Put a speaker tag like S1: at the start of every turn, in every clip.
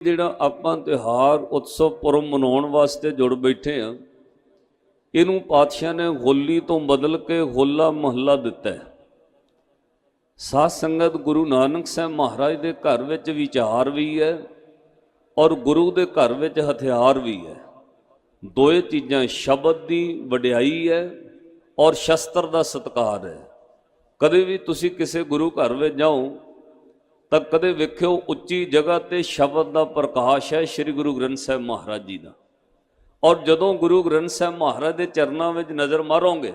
S1: ਜਿਹੜਾ ਆਪਾਂ ਤਿਉਹਾਰ ਉਤਸਵ ਪੁਰਬ ਮਨਾਉਣ ਵਾਸਤੇ ਜੁੜ ਬੈਠੇ ਆ, ਇਹਨੂੰ ਪਾਤਸ਼ਾਹ ਨੇ ਹੋਲੀ ਤੋਂ ਬਦਲ ਕੇ ਹੋਲਾ ਮਹੱਲਾ ਦਿੱਤਾ ਹੈ। ਸਾਧ ਸੰਗਤ ਗੁਰੂ ਨਾਨਕ ਸਾਹਿਬ ਮਹਾਰਾਜ ਦੇ ਘਰ ਵਿੱਚ ਵਿਚਾਰ ਵੀ ਹੈ ਔਰ ਗੁਰੂ ਦੇ ਘਰ ਵਿੱਚ ਹਥਿਆਰ ਵੀ ਹੈ। ਦੋਏ ਚੀਜ਼ਾਂ, ਸ਼ਬਦ ਦੀ ਵਡਿਆਈ ਹੈ ਔਰ ਸ਼ਸਤਰ ਦਾ ਸਤਿਕਾਰ ਹੈ। ਕਦੇ ਵੀ ਤੁਸੀਂ ਕਿਸੇ ਗੁਰੂ ਘਰ ਵਿੱਚ ਜਾਓ ਤਾਂ ਕਦੇ ਵੇਖਿਓ ਉੱਚੀ ਜਗ੍ਹਾ ਤੇ ਸ਼ਬਦ ਦਾ ਪ੍ਰਕਾਸ਼ ਹੈ ਸ੍ਰੀ ਗੁਰੂ ਗ੍ਰੰਥ ਸਾਹਿਬ ਮਹਾਰਾਜ ਜੀ ਦਾ। ਔਰ ਜਦੋਂ ਗੁਰੂ ਗ੍ਰੰਥ ਸਾਹਿਬ ਮਹਾਰਾਜ ਦੇ ਚਰਨਾਂ ਵਿੱਚ ਨਜ਼ਰ ਮਾਰੋਗੇ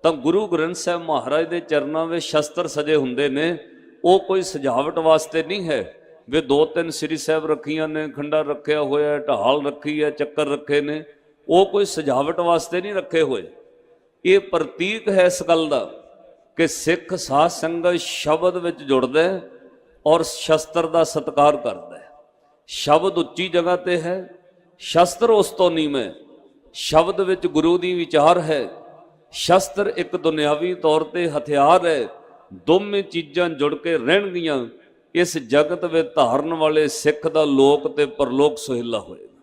S1: ਤਾਂ ਗੁਰੂ ਗ੍ਰੰਥ ਸਾਹਿਬ ਮਹਾਰਾਜ ਦੇ ਚਰਨਾਂ ਵਿੱਚ ਸ਼ਸਤਰ ਸਜੇ ਹੁੰਦੇ ਨੇ। ਉਹ ਕੋਈ ਸਜਾਵਟ ਵਾਸਤੇ ਨਹੀਂ ਹੈ ਵੇ ਦੋ ਤਿੰਨ ਸ੍ਰੀ ਸਾਹਿਬ ਰੱਖੀਆਂ ਨੇ, ਖੰਡਾ ਰੱਖਿਆ ਹੋਇਆ, ਢਾਲ ਰੱਖੀ ਹੈ, ਚੱਕਰ ਰੱਖੇ ਨੇ। ਉਹ ਕੋਈ ਸਜਾਵਟ ਵਾਸਤੇ ਨਹੀਂ ਰੱਖੇ ਹੋਏ। ਇਹ ਪ੍ਰਤੀਕ ਹੈ ਇਸ ਗੱਲ ਦਾ ਕਿ ਸਿੱਖ ਸਾਧ ਸੰਗਤ ਸ਼ਬਦ ਵਿੱਚ ਜੁੜਦਾ ਹੈ ਔਰ ਸ਼ਸਤਰ ਦਾ ਸਤਿਕਾਰ ਕਰਦਾ ਹੈ। ਸ਼ਬਦ ਉੱਚੀ ਜਗ੍ਹਾ ਤੇ ਹੈ, ਸ਼ਸਤਰ ਉਸ ਤੋਂ ਨੀਵੇਂ। ਸ਼ਬਦ ਵਿੱਚ ਗੁਰੂ ਦੀ ਵਿਚਾਰ ਹੈ, ਸ਼ਸਤਰ ਇੱਕ ਦੁਨਿਆਵੀ ਤੌਰ ਤੇ ਹਥਿਆਰ ਹੈ। ਦੋਵੇਂ ਚੀਜ਼ਾਂ ਜੁੜ ਕੇ ਰਹਿਣਗੀਆਂ, ਇਸ ਜਗਤ ਵਿੱਚ ਧਾਰਨ ਵਾਲੇ ਸਿੱਖ ਦਾ ਲੋਕ ਤੇ ਪਰਲੋਕ ਸੁਹੇਲਾ ਹੋਏਗਾ।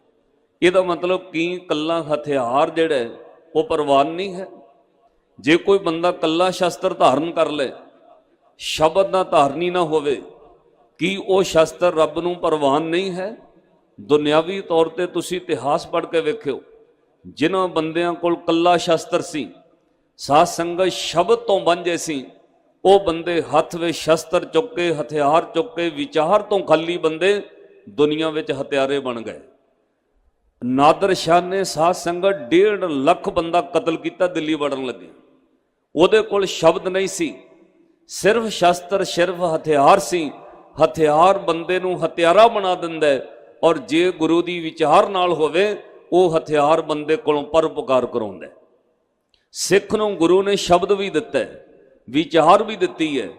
S1: ਇਹਦਾ ਮਤਲਬ ਕੀ, ਕੱਲਾ ਹਥਿਆਰ ਜਿਹੜਾ ਉਹ ਪ੍ਰਵਾਨ ਨਹੀਂ ਹੈ। ਜੇ ਕੋਈ ਬੰਦਾ ਕੱਲਾ ਸ਼ਸਤਰ ਧਾਰਨ ਕਰ ਲੈ, ਸ਼ਬਦ ਦਾ ਧਾਰਨੀ ਨਾ ਹੋਵੇ, ਕੀ ਉਹ ਸ਼ਸਤਰ ਰੱਬ ਨੂੰ ਪ੍ਰਵਾਨ ਨਹੀਂ ਹੈ? ਦੁਨਿਆਵੀ ਤੌਰ ਤੇ ਤੁਸੀਂ ਇਤਿਹਾਸ ਪੜ੍ਹ ਕੇ ਵੇਖਿਓ, ਜਿਨ੍ਹਾਂ ਬੰਦਿਆਂ ਕੋਲ ਕੱਲਾ ਸ਼ਸਤਰ ਸੀ, ਸਾਧ ਸੰਗਤ ਸ਼ਬਦ ਤੋਂ ਵਾਂਝੇ ਸੀ, ਉਹ ਬੰਦੇ ਹੱਥ ਵਿੱਚ ਸ਼ਸਤਰ ਚੁੱਕ ਕੇ, ਹਥਿਆਰ ਚੁੱਕ ਕੇ, ਵਿਚਾਰ ਤੋਂ ਖਾਲੀ ਬੰਦੇ ਦੁਨੀਆ ਵਿੱਚ ਹਥਿਆਰੇ ਬਣ ਗਏ। ਨਾਦਰ ਸ਼ਾਹ ਨੇ ਸਾਧ ਸੰਗਤ 1.5 ਲੱਖ ਬੰਦਾ ਕਤਲ ਕੀਤਾ ਦਿੱਲੀ ਵੜਨ ਲੱਗੇ। ਉਹਦੇ ਕੋਲ ਸ਼ਬਦ ਨਹੀਂ ਸੀ, ਸਿਰਫ ਸ਼ਸਤਰ, ਸਿਰਫ ਹਥਿਆਰ ਸੀ। ਹਥਿਆਰ ਬੰਦੇ ਨੂੰ ਹਥਿਆਰਾ ਬਣਾ ਦਿੰਦਾ ਹੈ ਔਰ ਜੇ ਗੁਰੂ ਦੀ ਵਿਚਾਰ ਨਾਲ ਹੋਵੇ, ਉਹ ਹਥਿਆਰ ਬੰਦੇ ਕੋਲੋਂ ਪਰਉਪਕਾਰ ਕਰਾਉਂਦਾ ਹੈ। ਸਿੱਖ ਨੂੰ ਗੁਰੂ ਨੇ ਸ਼ਬਦ ਵੀ ਦਿੱਤਾ ਹੈ, ਵਿਚਾਰ ਵੀ ਦਿੱਤੀ ਹੈ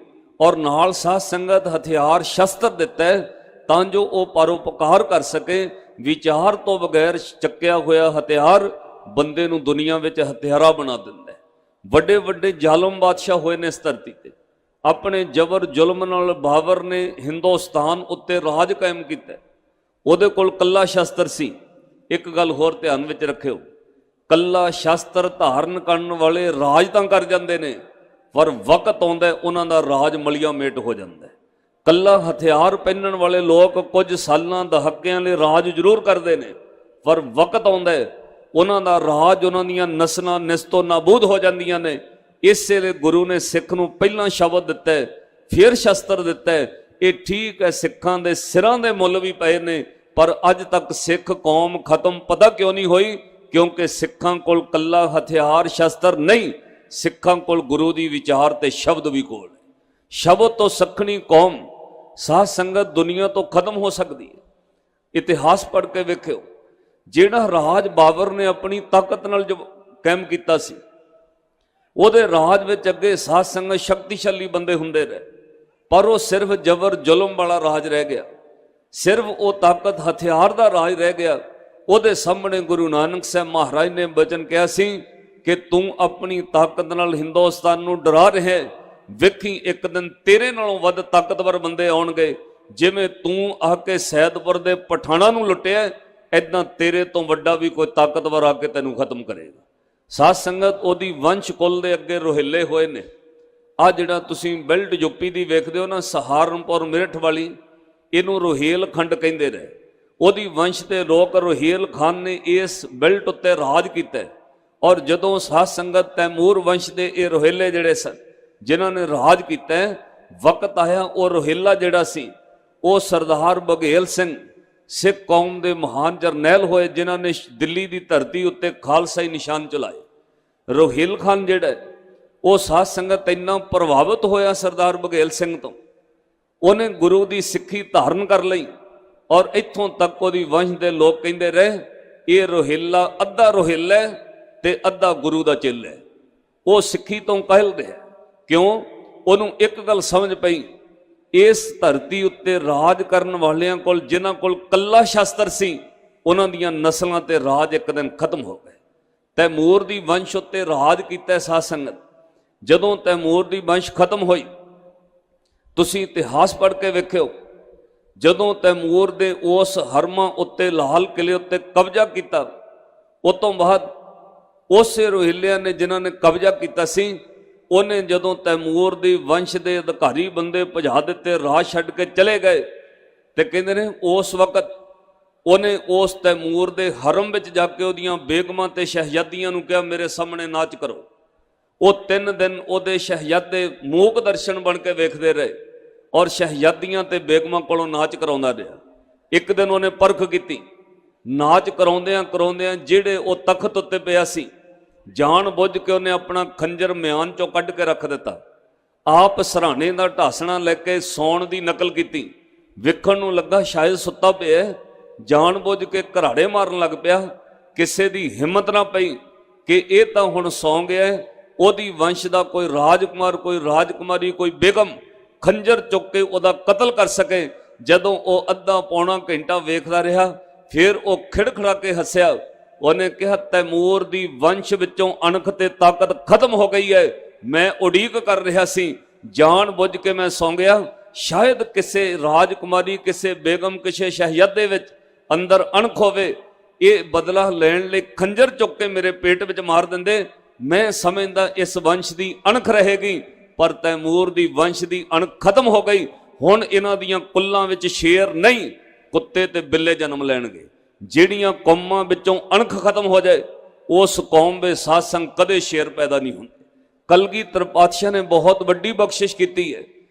S1: ਔਰ ਨਾਲ ਸਾਧ ਸੰਗਤ ਹਥਿਆਰ ਸ਼ਸਤਰ ਦਿੱਤਾ ਹੈ ਤਾਂ ਜੋ ਉਹ ਪਰਉਪਕਾਰ ਕਰ ਸਕੇ। ਵਿਚਾਰ ਤੋਂ ਬਗੈਰ ਚੱਕਿਆ ਹੋਇਆ ਹਥਿਆਰ ਬੰਦੇ ਨੂੰ ਦੁਨੀਆ ਵਿੱਚ ਹਥਿਆਰਾ ਬਣਾ ਦਿੰਦਾ ਹੈ। ਵੱਡੇ ਵੱਡੇ ਜ਼ਾਲਮ ਬਾਦਸ਼ਾਹ ਹੋਏ ਨੇ ਇਸ ਧਰਤੀ ਤੇ। ਆਪਣੇ ਜ਼ਬਰ ਜ਼ੁਲਮ ਨਾਲ ਬਾਬਰ ਨੇ ਹਿੰਦੁਸਤਾਨ ਉੱਤੇ ਰਾਜ ਕਾਇਮ ਕੀਤਾ। ਉਹਦੇ ਕੋਲ ਕੱਲਾ ਸ਼ਸਤਰ ਸੀ। ਇੱਕ ਗੱਲ ਹੋਰ ਧਿਆਨ ਵਿੱਚ ਰੱਖਿਓ, ਕੱਲਾ ਸ਼ਸਤਰ ਧਾਰਨ ਕਰਨ ਵਾਲੇ ਰਾਜ ਤਾਂ ਕਰ ਜਾਂਦੇ ਨੇ, ਪਰ ਵਕਤ ਆਉਂਦਾ ਉਹਨਾਂ ਦਾ ਰਾਜ ਮਲੀਆ ਮੇਟ ਹੋ ਜਾਂਦਾ। ਕੱਲਾ ਹਥਿਆਰ ਪਹਿਨਣ ਵਾਲੇ ਲੋਕ ਕੁਝ ਸਾਲਾਂ ਦਹਾਕਿਆਂ ਲਈ ਰਾਜ ਜ਼ਰੂਰ ਕਰਦੇ ਨੇ, ਪਰ ਵਕਤ ਆਉਂਦਾ ਉਹਨਾਂ ਦਾ ਰਾਜ, ਉਹਨਾਂ ਦੀਆਂ ਨਸਲਾਂ ਨਿਸਤੋ ਨਾਬੂਦ ਹੋ ਜਾਂਦੀਆਂ ਨੇ। ਇਸੇ ਲਈ ਗੁਰੂ ਨੇ ਸਿੱਖ ਨੂੰ ਪਹਿਲਾਂ ਸ਼ਬਦ ਦਿੱਤਾ, ਫਿਰ ਸ਼ਸਤਰ ਦਿੱਤਾ। ਇਹ ਠੀਕ ਹੈ, ਸਿੱਖਾਂ ਦੇ ਸਿਰਾਂ ਦੇ ਮੁੱਲ ਵੀ ਪਏ ਨੇ, ਪਰ ਅੱਜ ਤੱਕ ਸਿੱਖ ਕੌਮ ਖਤਮ ਪਤਾ ਕਿਉਂ ਨਹੀਂ ਹੋਈ? ਕਿਉਂਕਿ ਸਿੱਖਾਂ ਕੋਲ ਕੱਲਾ ਹਥਿਆਰ ਸ਼ਸਤਰ ਨਹੀਂ, ਸਿੱਖਾਂ ਕੋਲ ਗੁਰੂ ਦੀ ਵਿਚਾਰ ਤੇ ਸ਼ਬਦ ਵੀ ਕੋਲ। ਸ਼ਬਦ ਤੋਂ ਸੱਖਣੀ ਕੌਮ ਸਾਧ ਸੰਗਤ ਦੁਨੀਆ ਤੋਂ ਖਤਮ ਹੋ ਸਕਦੀ ਹੈ। ਇਤਿਹਾਸ ਪੜ੍ਹ ਕੇ ਵੇਖਿਓ, ਜਿਹੜਾ ਰਾਜ ਬਾਬਰ ਨੇ ਆਪਣੀ ਤਾਕਤ ਨਾਲ ਜੋ ਕਾਇਮ ਕੀਤਾ ਸੀ, ਉਹਦੇ ਰਾਜ ਵਿੱਚ ਅੱਗੇ ਸਾਧ ਸੰਗਤ ਸ਼ਕਤੀਸ਼ਾਲੀ ਬੰਦੇ ਹੁੰਦੇ ਰਹੇ, ਪਰ ਉਹ ਸਿਰਫ ਜ਼ਬਰ ਜ਼ੁਲਮ ਵਾਲਾ ਰਾਜ ਰਹਿ ਗਿਆ। ਸਿਰਫ ਉਹ ਤਾਕਤ ਹਥਿਆਰ ਦਾ ਰਾਜ ਰਹਿ ਗਿਆ। ਉਹਦੇ ਸਾਹਮਣੇ ਗੁਰੂ ਨਾਨਕ ਸਾਹਿਬ ਮਹਾਰਾਜ ਨੇ ਬਚਨ ਕਿਹਾ ਸੀ ਕਿ ਤੂੰ ਆਪਣੀ ਤਾਕਤ ਨਾਲ ਹਿੰਦੁਸਤਾਨ ਨੂੰ ਡਰਾ ਰਿਹਾ, ਵੇਖੀ ਇੱਕ ਦਿਨ ਤੇਰੇ ਨਾਲੋਂ ਵੱਧ ਤਾਕਤਵਰ ਬੰਦੇ ਆਉਣਗੇ। ਜਿਵੇਂ ਤੂੰ ਆ ਕੇ ਸੈਦਪੁਰ ਦੇ ਪਠਾਣਾ ਨੂੰ ਲੁੱਟਿਆ, ਏਦਾਂ ਤੇਰੇ ਤੋਂ ਵੱਡਾ ਵੀ ਕੋਈ ਤਾਕਤਵਰ ਆ ਕੇ ਤੈਨੂੰ ਖਤਮ ਕਰੇਗਾ। ਸਾਧ ਸੰਗਤ ਉਹਦੀ ਵੰਸ਼ ਕੁਲ ਦੇ ਅੱਗੇ ਰੋਹਿਲੇ ਹੋਏ ਨੇ। ਆ ਜਿਹੜਾ ਤੁਸੀਂ ਬੈਲਟ ਯੂਪੀ ਦੀ ਵੇਖਦੇ ਹੋ ਨਾ, ਸਹਾਰਨਪੁਰ ਮੇਰਠ ਵਾਲੀ, ਇਹਨੂੰ ਰੋਹੇਲ ਖੰਡ ਕਹਿੰਦੇ ਰਹੇ। ਉਹਦੀ ਵੰਸ਼ ਦੇ ਲੋਕ, ਰੋਹੇਲ ਖਾਨ ਨੇ ਇਸ ਬੈਲਟ ਉੱਤੇ ਰਾਜ ਕੀਤਾ। ਔਰ ਜਦੋਂ ਸਾਧ ਸੰਗਤ ਤੈਮੂਰ ਵੰਸ਼ ਦੇ ਇਹ ਰੋਹੇਲੇ ਜਿਹੜੇ ਸਨ, ਜਿਨ੍ਹਾਂ ਨੇ ਰਾਜ ਕੀਤਾ, ਵਕਤ ਆਇਆ ਉਹ ਰੋਹੇਲਾ ਜਿਹੜਾ ਸੀ, ਉਹ ਸਰਦਾਰ ਬਘੇਲ ਸਿੰਘ ਸਿੱਖ ਕੌਮ ਦੇ ਮਹਾਨ ਜਰਨੈਲ ਹੋਏ, ਜਿਨ੍ਹਾਂ ਨੇ ਦਿੱਲੀ ਦੀ ਧਰਤੀ ਉੱਤੇ ਖਾਲਸਾਈ ਨਿਸ਼ਾਨ ਚਲਾਏ। ਰੋਹਿਲ ਖਾਨ ਜਿਹੜਾ ਉਹ ਸਾਧ ਸੰਗਤ ਇੰਨਾ ਪ੍ਰਭਾਵਿਤ ਹੋਇਆ ਸਰਦਾਰ ਬਘੇਲ ਸਿੰਘ ਤੋਂ, ਉਹਨੇ ਗੁਰੂ ਦੀ ਸਿੱਖੀ ਧਾਰਨ ਕਰ ਲਈ ਔਰ ਇੱਥੋਂ ਤੱਕ ਉਹਦੀ ਵੰਸ਼ ਦੇ ਲੋਕ ਕਹਿੰਦੇ ਰਹੇ, ਇਹ ਰੋਹਿਲਾ ਅੱਧਾ ਰੋਹਿਲਾ ਤੇ ਅੱਧਾ ਗੁਰੂ ਦਾ ਚੇਲਾ ਹੈ। ਉਹ ਸਿੱਖੀ ਤੋਂ ਕਹਿਲਦੇ ਹੈ। ਕਿਉਂ? ਉਹਨੂੰ ਇੱਕ ਗੱਲ ਸਮਝ ਪਈ, ਇਸ ਧਰਤੀ ਉੱਤੇ ਰਾਜ ਕਰਨ ਵਾਲਿਆਂ ਕੋਲ, ਜਿਨ੍ਹਾਂ ਕੋਲ ਕੱਲਾ ਸ਼ਸਤਰ ਸੀ, ਉਹਨਾਂ ਦੀਆਂ ਨਸਲਾਂ ਤੇ ਰਾਜ ਇੱਕ ਦਿਨ ਖਤਮ ਹੋ ਗਏ। ਤੈਮੂਰ ਦੀ ਵੰਸ਼ ਉੱਤੇ ਰਾਜ ਕੀਤਾ ਸਾਧ ਸੰਗਤ। ਜਦੋਂ ਤੈਮੂਰ ਦੀ ਵੰਸ਼ ਖਤਮ ਹੋਈ, ਤੁਸੀਂ ਇਤਿਹਾਸ ਪੜ੍ਹ ਕੇ ਵੇਖਿਓ, ਜਦੋਂ ਤੈਮੂਰ ਦੇ ਉਸ ਹਰਮਾ ਉੱਤੇ ਲਾਲ ਕਿਲੇ ਉੱਤੇ ਕਬਜ਼ਾ ਕੀਤਾ, ਉਸ ਤੋਂ ਬਾਅਦ ਉਸੇ ਰੋਹਿਲਿਆਂ ਨੇ ਜਿਨ੍ਹਾਂ ਨੇ ਕਬਜ਼ਾ ਕੀਤਾ ਸੀ, ਉਹਨੇ ਜਦੋਂ ਤੈਮੂਰ ਦੀ ਵੰਸ਼ ਦੇ ਅਧਿਕਾਰੀ ਬੰਦੇ ਭਜਾ ਦਿੱਤੇ, ਰਾਜ ਛੱਡ ਕੇ ਚਲੇ ਗਏ, ਤੇ ਕਹਿੰਦੇ ਨੇ ਉਸ ਵਕਤ ਉਹਨੇ ਉਸ ਤੈਮੂਰ ਦੇ ਹਰਮ ਵਿੱਚ ਜਾ ਕੇ ਉਹਦੀਆਂ ਬੇਗਮਾਂ ਤੇ ਸ਼ਹਿਜ਼ਾਦੀਆਂ ਨੂੰ ਕਿਹਾ ਮੇਰੇ ਸਾਹਮਣੇ ਨਾਚ ਕਰੋ। ਉਹ 3 ਦਿਨ ਉਹਦੇ ਸ਼ਹਿਜ਼ਾਦੇ ਮੂਕ ਦਰਸ਼ਨ ਬਣ ਕੇ ਵੇਖਦੇ ਰਹੇ ਔਰ ਸ਼ਹਿਜ਼ਾਦੀਆਂ ਤੇ ਬੇਗਮਾਂ ਕੋਲੋਂ ਨਾਚ ਕਰਾਉਂਦਾ ਰਿਹਾ। ਇੱਕ ਦਿਨ ਉਹਨੇ ਪਰਖ ਕੀਤੀ, ਨਾਚ ਕਰਾਉਂਦਿਆਂ ਜਿਹੜੇ ਉਹ ਤਖਤ ਉੱਤੇ ਪਿਆ ਸੀ, ਜਾਣ ਬੁੱਝ ਕੇ ਉਹਨੇ ਆਪਣਾ ਖੰਜਰ ਮਿਆਨ ਚੋਂ ਕੱਢ ਕੇ ਰੱਖ ਦਿੱਤਾ। ਆਪ ਸਰਾਣੇ ਦਾ ਢਾਸਣਾ ਲੈ ਕੇ ਸੌਣ ਦੀ ਨਕਲ ਕੀਤੀ, ਵੇਖਣ ਨੂੰ ਲੱਗਾ ਸ਼ਾਇਦ ਸੁੱਤਾ ਪਿਆ, ਜਾਣ ਬੁੱਝ ਕੇ ਘਰਾੜੇ ਮਾਰਨ ਲੱਗ ਪਿਆ। ਕਿਸੇ ਦੀ ਹਿੰਮਤ ਨਾ ਪਈ ਕਿ ਇਹ ਤਾਂ ਹੁਣ ਸੌਂ ਗਿਆ, ਉਹਦੀ ਵੰਸ਼ ਦਾ ਕੋਈ ਰਾਜਕੁਮਾਰ, ਕੋਈ ਰਾਜਕੁਮਾਰੀ, ਕੋਈ ਬੇਗਮ ਖੰਜਰ ਚੁੱਕ ਕੇ ਉਹਦਾ ਕਤਲ ਕਰ ਸਕੇ। ਜਦੋਂ ਉਹ ਅੱਧਾ ਪੌਣਾ ਘੰਟਾ ਵੇਖਦਾ ਰਿਹਾ, ਫਿਰ ਉਹ ਖਿੜਖੜਾ ਕੇ ਹੱਸਿਆ। ਉਹਨੇ ਕਿਹਾ ਤੈਮੂਰ ਦੀ ਵੰਸ਼ ਵਿੱਚੋਂ ਅਣਖ ਤੇ ਤਾਕਤ ਖਤਮ ਹੋ ਗਈ ਹੈ, ਮੈਂ ਉਡੀਕ ਕਰ ਰਿਹਾ ਸੀ, ਜਾਣ ਬੁੱਝ ਕੇ ਮੈਂ ਸੌਂ ਗਿਆ। ਸ਼ਾਇਦ ਕਿਸੇ ਰਾਜਕੁਮਾਰੀ, ਕਿਸੇ ਬੇਗਮ, ਕਿਸੇ ਸ਼ਹਿਜ਼ਾਦੇ ਵਿੱਚ ਅੰਦਰ ਅਣਖ ਹੋਵੇ, ਇਹ ਬਦਲਾ ਲੈਣ ਲਈ ਖੰਜਰ ਚੁੱਕ ਕੇ ਮੇਰੇ ਪੇਟ ਵਿੱਚ ਮਾਰ ਦਿੰਦੇ, ਮੈਂ ਸਮਝਦਾ ਇਸ ਵੰਸ਼ ਦੀ ਅਣਖ ਰਹੇਗੀ। ਪਰ ਤੈਮੂਰ ਦੀ ਵੰਸ਼ ਦੀ ਅਣਖ ਖਤਮ ਹੋ ਗਈ। ਹੁਣ ਇਹਨਾਂ ਦੀਆਂ ਕੁੱਲਾਂ ਵਿੱਚ ਸ਼ੇਰ ਨਹੀਂ, ਕੁੱਤੇ ਤੇ ਬਿੱਲੇ ਜਨਮ ਲੈਣਗੇ। ਜਿਹੜੀਆਂ ਕੌਮਾਂ ਵਿੱਚੋਂ ਅਣਖ ਖਤਮ ਹੋ ਜਾਏ, ਉਸ ਕੌਮ ਵਿੱਚ ਸਾਧ ਸੰਗ ਕਦੇ ਸ਼ੇਰ ਪੈਦਾ ਨਹੀਂ ਹੁੰਦੇ। ਕਲਗੀਧਰ ਪਾਤਸ਼ਾਹ ਨੇ ਬਹੁਤ ਵੱਡੀ ਬਖਸ਼ਿਸ਼ ਕੀਤੀ ਹੈ।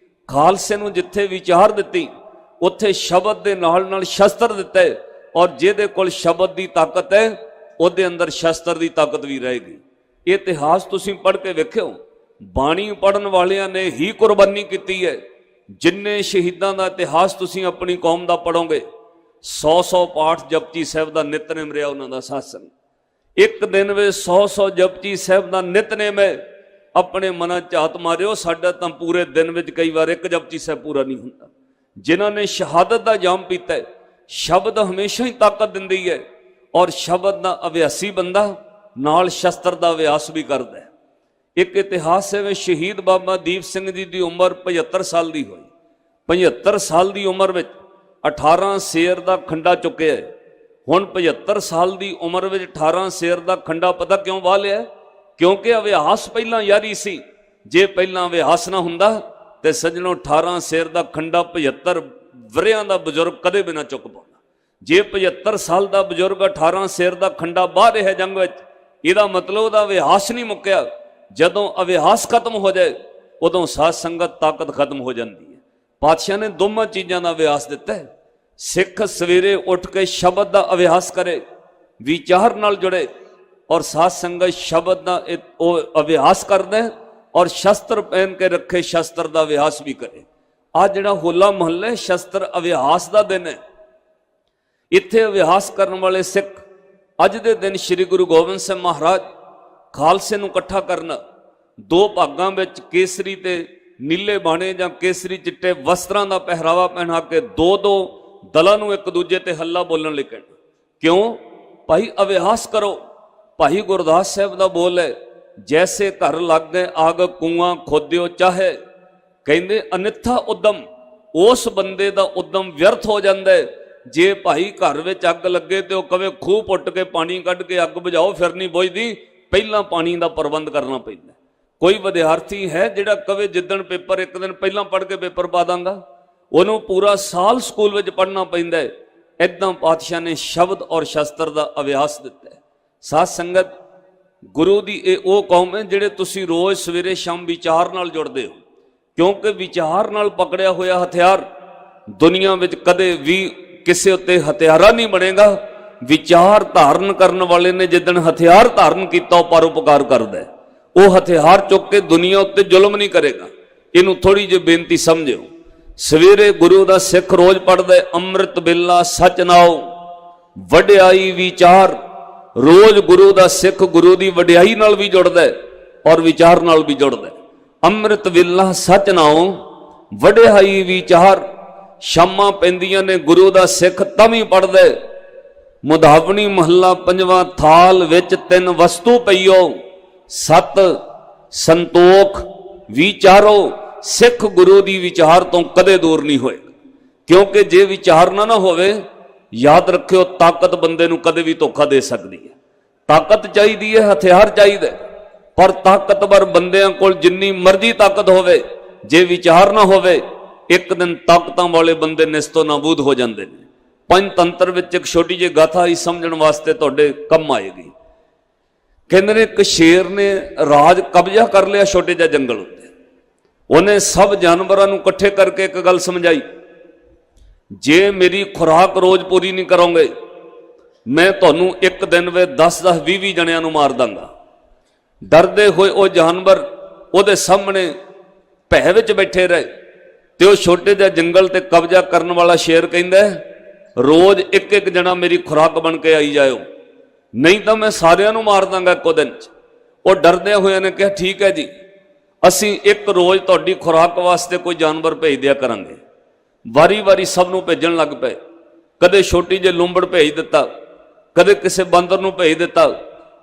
S1: ਖਾਲਸੇ ਨੂੰ ਜਿੱਥੇ ਵਿਚਾਰ ਦਿੱਤੀ, ਉੱਥੇ ਸ਼ਬਦ ਦੇ ਨਾਲ ਨਾਲ ਸ਼ਸਤਰ ਦਿੱਤਾ ਹੈ, ਔਰ ਜਿਹਦੇ ਕੋਲ ਸ਼ਬਦ ਦੀ ਤਾਕਤ ਹੈ, ਉਹਦੇ ਅੰਦਰ ਸ਼ਸਤਰ ਦੀ ਤਾਕਤ ਵੀ ਰਹੇਗੀ। ਇਹ ਇਤਿਹਾਸ ਤੁਸੀਂ ਪੜ੍ਹ ਕੇ ਵੇਖਿਓ, ਬਾਣੀ ਪੜ੍ਹਨ ਵਾਲਿਆਂ ਨੇ ਹੀ ਕੁਰਬਾਨੀ ਕੀਤੀ ਹੈ। ਜਿੰਨੇ ਸ਼ਹੀਦਾਂ ਦਾ ਇਤਿਹਾਸ ਤੁਸੀਂ ਆਪਣੀ ਕੌਮ ਦਾ ਪੜ੍ਹੋਗੇ, 100 ਪਾਠ ਜਪਜੀ ਸਾਹਿਬ ਦਾ ਨਿਤਨੇਮ ਰਿਹਾ ਉਹਨਾਂ ਦਾ ਸਾਸਨ। ਇੱਕ ਦਿਨ ਵਿੱਚ 100 ਜਪਜੀ ਸਾਹਿਬ ਦਾ ਨਿਤਨੇਮ ਹੈ। ਆਪਣੇ ਮਨਾਂ 'ਚ ਝਾਤ ਮਾਰਿਓ, ਸਾਡਾ ਤਾਂ ਪੂਰੇ ਦਿਨ ਵਿੱਚ ਕਈ ਵਾਰ ਇੱਕ ਜਪਜੀ ਸਾਹਿਬ ਪੂਰਾ ਨਹੀਂ ਹੁੰਦਾ। ਜਿਨ੍ਹਾਂ ਨੇ ਸ਼ਹਾਦਤ ਦਾ ਜਾਮ ਪੀਤਾ ਹੈ, ਸ਼ਬਦ ਹਮੇਸ਼ਾ ਹੀ ਤਾਕਤ ਦਿੰਦੀ ਹੈ, ਔਰ ਸ਼ਬਦ ਦਾ ਅਭਿਆਸੀ ਬੰਦਾ ਨਾਲ ਸ਼ਸਤਰ ਦਾ ਅਭਿਆਸ ਵੀ ਕਰਦਾ ਹੈ। ਇੱਕ ਇਤਿਹਾਸ ਹੈ, ਸ਼ਹੀਦ ਬਾਬਾ ਦੀਪ ਸਿੰਘ ਜੀ ਦੀ ਉਮਰ 75 ਸਾਲ ਦੀ ਹੋਈ। 75 ਸਾਲ ਦੀ ਉਮਰ ਵਿੱਚ 18 ਸ਼ੇਰ ਦਾ ਖੰਡਾ ਚੁੱਕਿਆ ਹੈ। ਹੁਣ 75 ਸਾਲ ਦੀ ਉਮਰ ਵਿੱਚ 18 ਸ਼ੇਰ ਦਾ ਖੰਡਾ ਪਤਾ ਕਿਉਂ ਵਾਹ ਲਿਆ? ਕਿਉਂਕਿ ਅਭਿਆਸ ਪਹਿਲਾਂ ਯਾਰੀ ਸੀ। ਜੇ ਪਹਿਲਾਂ ਅਭਿਆਸ ਨਾ ਹੁੰਦਾ ਤੇ ਸੱਜਣੋ 18 ਸ਼ੇਰ ਦਾ ਖੰਡਾ 75 ਵਰਿਆਂ ਦਾ ਬਜ਼ੁਰਗ ਕਦੇ ਵੀ ਨਾ ਚੁੱਕ ਪਾਉਂਦਾ। ਜੇ 75 ਸਾਲ ਦਾ ਬਜ਼ੁਰਗ 18 ਸ਼ੇਰ ਦਾ ਖੰਡਾ ਬਾਹ ਰਿਹਾ ਜੰਗ ਵਿੱਚ, ਇਹਦਾ ਮਤਲਬ ਉਹਦਾ ਅਭਿਆਸ ਨਹੀਂ ਮੁੱਕਿਆ। ਜਦੋਂ ਅਭਿਆਸ ਖਤਮ ਹੋ ਜਾਏ, ਉਦੋਂ ਸਾਧ ਸੰਗਤ ਤਾਕਤ ਖਤਮ ਹੋ ਜਾਂਦੀ ਹੈ। ਪਾਤਸ਼ਾਹ ਨੇ ਦੋਵਾਂ ਚੀਜ਼ਾਂ ਦਾ ਅਭਿਆਸ ਦਿੱਤਾ ਹੈ। ਸਿੱਖ ਸਵੇਰੇ ਉੱਠ ਕੇ ਸ਼ਬਦ ਦਾ ਅਭਿਆਸ ਕਰੇ, ਵਿਚਾਰ ਨਾਲ ਜੁੜੇ, ਔਰ ਸਾਧ ਸੰਗਤ ਸ਼ਬਦ ਦਾ ਉਹ ਅਭਿਆਸ ਕਰਦਾ ਹੈ, ਔਰ ਸ਼ਸਤਰ ਪਹਿਨ ਕੇ ਰੱਖੇ, ਸ਼ਸਤਰ ਦਾ ਅਭਿਆਸ ਵੀ ਕਰੇ। ਅੱਜ ਜਿਹੜਾ ਹੋਲਾ ਮਹੱਲਾ ਸ਼ਸਤਰ ਅਭਿਆਸ ਦਾ ਦਿਨ ਹੈ। ਇੱਥੇ ਅਭਿਆਸ ਕਰਨ ਵਾਲੇ ਸਿੱਖ ਅੱਜ ਦੇ ਦਿਨ ਸ੍ਰੀ ਗੁਰੂ ਗੋਬਿੰਦ ਸਿੰਘ ਮਹਾਰਾਜ ਖਾਲਸੇ ਨੂੰ ਇਕੱਠਾ ਕਰਨ, 2 ਭਾਗਾਂ ਵਿੱਚ ਕੇਸਰੀ ਤੇ ਨੀਲੇ ਬਾਣੇ ਜਾਂ ਕੇਸਰੀ ਚਿੱਟੇ ਵਸਤਰਾਂ ਦਾ ਪਹਿਰਾਵਾ ਪਹਿਨਾ ਕੇ 2-2 ਦਲਾਂ ਨੂੰ ਇੱਕ ਦੂਜੇ ਤੇ ਹੱਲਾ ਬੋਲਣ ਲਈ ਕਹਿਣਾ। ਕਿਉਂ? ਭਾਈ ਅਭਿਆਸ ਕਰੋ। ਭਾਈ ਗੁਰਦਾਸ ਸਾਹਿਬ ਦਾ ਬੋਲ ਹੈ, ਜੈਸੇ ਘਰ ਲੱਗ ਗਏ ਆਗ ਕੂਆਂ ਖੋਦਿਓ ਚਾਹੇ। ਕਹਿੰਦੇ ਅਨਿੱਥਾ ਉਦਮ, ਉਸ ਬੰਦੇ ਦਾ ਉਦਮ ਵਿਅਰਥ ਹੋ ਜਾਂਦਾ ਹੈ। ਜੇ ਭਾਈ ਘਰ ਵਿੱਚ ਅੱਗ ਲੱਗੇ ਤੇ ਉਹ ਕਵੇ ਖੂਹ ਪੁੱਟ ਕੇ ਪਾਣੀ ਕੱਢ ਕੇ ਅੱਗ ਬੁਝਾਓ, ਫਿਰ ਨਹੀਂ ਬੁਝਦੀ, ਪਹਿਲਾਂ ਪਾਣੀ ਦਾ ਪ੍ਰਬੰਧ ਕਰਨਾ ਪੈਂਦਾ। ਕੋਈ ਵਿਦਿਆਰਥੀ ਹੈ ਜਿਹੜਾ ਕਵੇ ਜਿੱਦਣ ਪੇਪਰ ਇੱਕ ਦਿਨ ਪਹਿਲਾਂ ਪੜ੍ਹ ਕੇ ਪੇਪਰ ਪਾ ਦਾਂਗਾ, ਉਹਨੂੰ ਪੂਰਾ ਸਾਲ ਸਕੂਲ ਵਿੱਚ ਪੜ੍ਹਨਾ ਪੈਂਦਾ ਹੈ। ਇੱਦਾਂ ਪਾਤਸ਼ਾਹ ਨੇ ਸ਼ਬਦ ਔਰ ਸ਼ਸਤਰ ਦਾ ਅਭਿਆਸ ਦਿੱਤਾ ਹੈ। ਸਾਧ ਸੰਗਤ, ਗੁਰੂ ਦੀ ਇਹ ਉਹ ਕੌਮ ਹੈ ਜਿਹੜੇ ਤੁਸੀਂ ਰੋਜ਼ ਸਵੇਰੇ ਸ਼ਾਮ ਵਿਚਾਰ ਨਾਲ ਜੁੜਦੇ ਹੋ, ਕਿਉਂਕਿ ਵਿਚਾਰ ਨਾਲ ਪਕੜਿਆ ਹੋਇਆ ਹਥਿਆਰ ਦੁਨੀਆ ਵਿੱਚ ਕਦੇ ਵੀ ਕਿਸੇ ਉੱਤੇ ਹਥਿਆਰਾ ਨਹੀਂ ਬਣੇਗਾ। ਵਿਚਾਰ ਧਾਰਨ ਕਰਨ ਵਾਲੇ ਨੇ ਜਿੱਦਣ ਹਥਿਆਰ ਧਾਰਨ ਕੀਤਾ, ਉਹ ਪਰਉਪਕਾਰ ਕਰਦਾ ਹੈ। ਉਹ ਹਥਿਆਰ ਚੁੱਕ ਕੇ ਦੁਨੀਆ ਉੱਤੇ ਜ਼ੁਲਮ ਨਹੀਂ ਕਰੇਗਾ। ਇਹਨੂੰ ਥੋੜੀ ਜਿਹੀ ਬੇਨਤੀ ਸਮਝਿਓ। ਸਵੇਰੇ ਗੁਰੂ ਦਾ ਸਿੱਖ ਰੋਜ਼ ਪੜ੍ਹਦਾ ਅੰਮ੍ਰਿਤ ਵੇਲਾ ਸਚ ਨਾਉ ਵਡਿਆਈ ਵਿਚਾਰ। ਰੋਜ਼ ਗੁਰੂ ਦਾ ਸਿੱਖ ਗੁਰੂ ਦੀ ਵਡਿਆਈ ਨਾਲ ਵੀ ਜੁੜਦਾ ਹੈ ਔਰ ਵਿਚਾਰ ਨਾਲ ਵੀ ਜੁੜਦਾ ਹੈ। ਅੰਮ੍ਰਿਤ ਵੇਲਾ ਸਚ ਨਾਉ ਵਡਿਆਈ ਵਿਚਾਰ। ਸ਼ਾਮਾਂ ਪੈਂਦੀਆਂ ਨੇ ਗੁਰੂ ਦਾ ਸਿੱਖ ਤਾਂ ਵੀ ਪੜ੍ਹਦਾ ਹੈ। ਮੁਧਾਵਣੀ ਮਹੱਲਾ 5ਵਾਂ ਥਾਲ ਵਿੱਚ 3 ਵਸਤੂ ਪਈਓ, ਸਤ ਸੰਤੋਖ ਵਿਚਾਰੋ। ਸਿੱਖ ਗੁਰੂ ਦੀ ਵਿਚਾਰ ਤੋਂ ਕਦੇ ਦੂਰ ਨਹੀਂ ਹੋਏਗਾ। क्योंकि जे विचारना ना होवे, याद रखियो ताकत बंदे नूं कदे भी धोखा दे सकती है। ताकत चाहिए है, हथियार चाहिए, पर ताकतवर बंदियां कोल जिन्नी मर्जी ताकत होवे, जे विचार ना होवे, एक दिन ताकतां वाले बंदे निस्तो नाबूद हो जाते हैं। पंचतंत्र विच एक छोटी जी गाथा ही समझण वास्ते तुहाडे कम आएगी। कहंदे ने एक शेर ने राज कब्जा कर लिया छोटे जिहे जंगल उत्ते। उन्हें सब जानवरां नूं इकट्ठे करके एक गल समझाई, जे मेरी खुराक रोज पूरी नहीं करोगे, मैं तुहानूं एक दिन वे 10-10 20-20 जणियां नूं मार दांगा। डरदे होए वो जानवर उहदे सामने भै विच बैठे रहे, ते वो छोटे जिहे जंगल ते कब्जा करन वाला शेर कहंदा रोज एक एक जना मेरी खुराक बन के आई जाओ, नहीं तो मैं सारियां नूं मार दांगा इक्को दिन च। वो डरदे होए ने कहा ठीक है जी, असीं एक रोज तुहाडी खुराक वास्ते कोई जानवर भेज दिया करांगे। वारी वारी सब नूं भेजण लग पे। कदे छोटी जे लुंबड़ भेज दिता, कदे किसी बंदर नूं भेज दिता।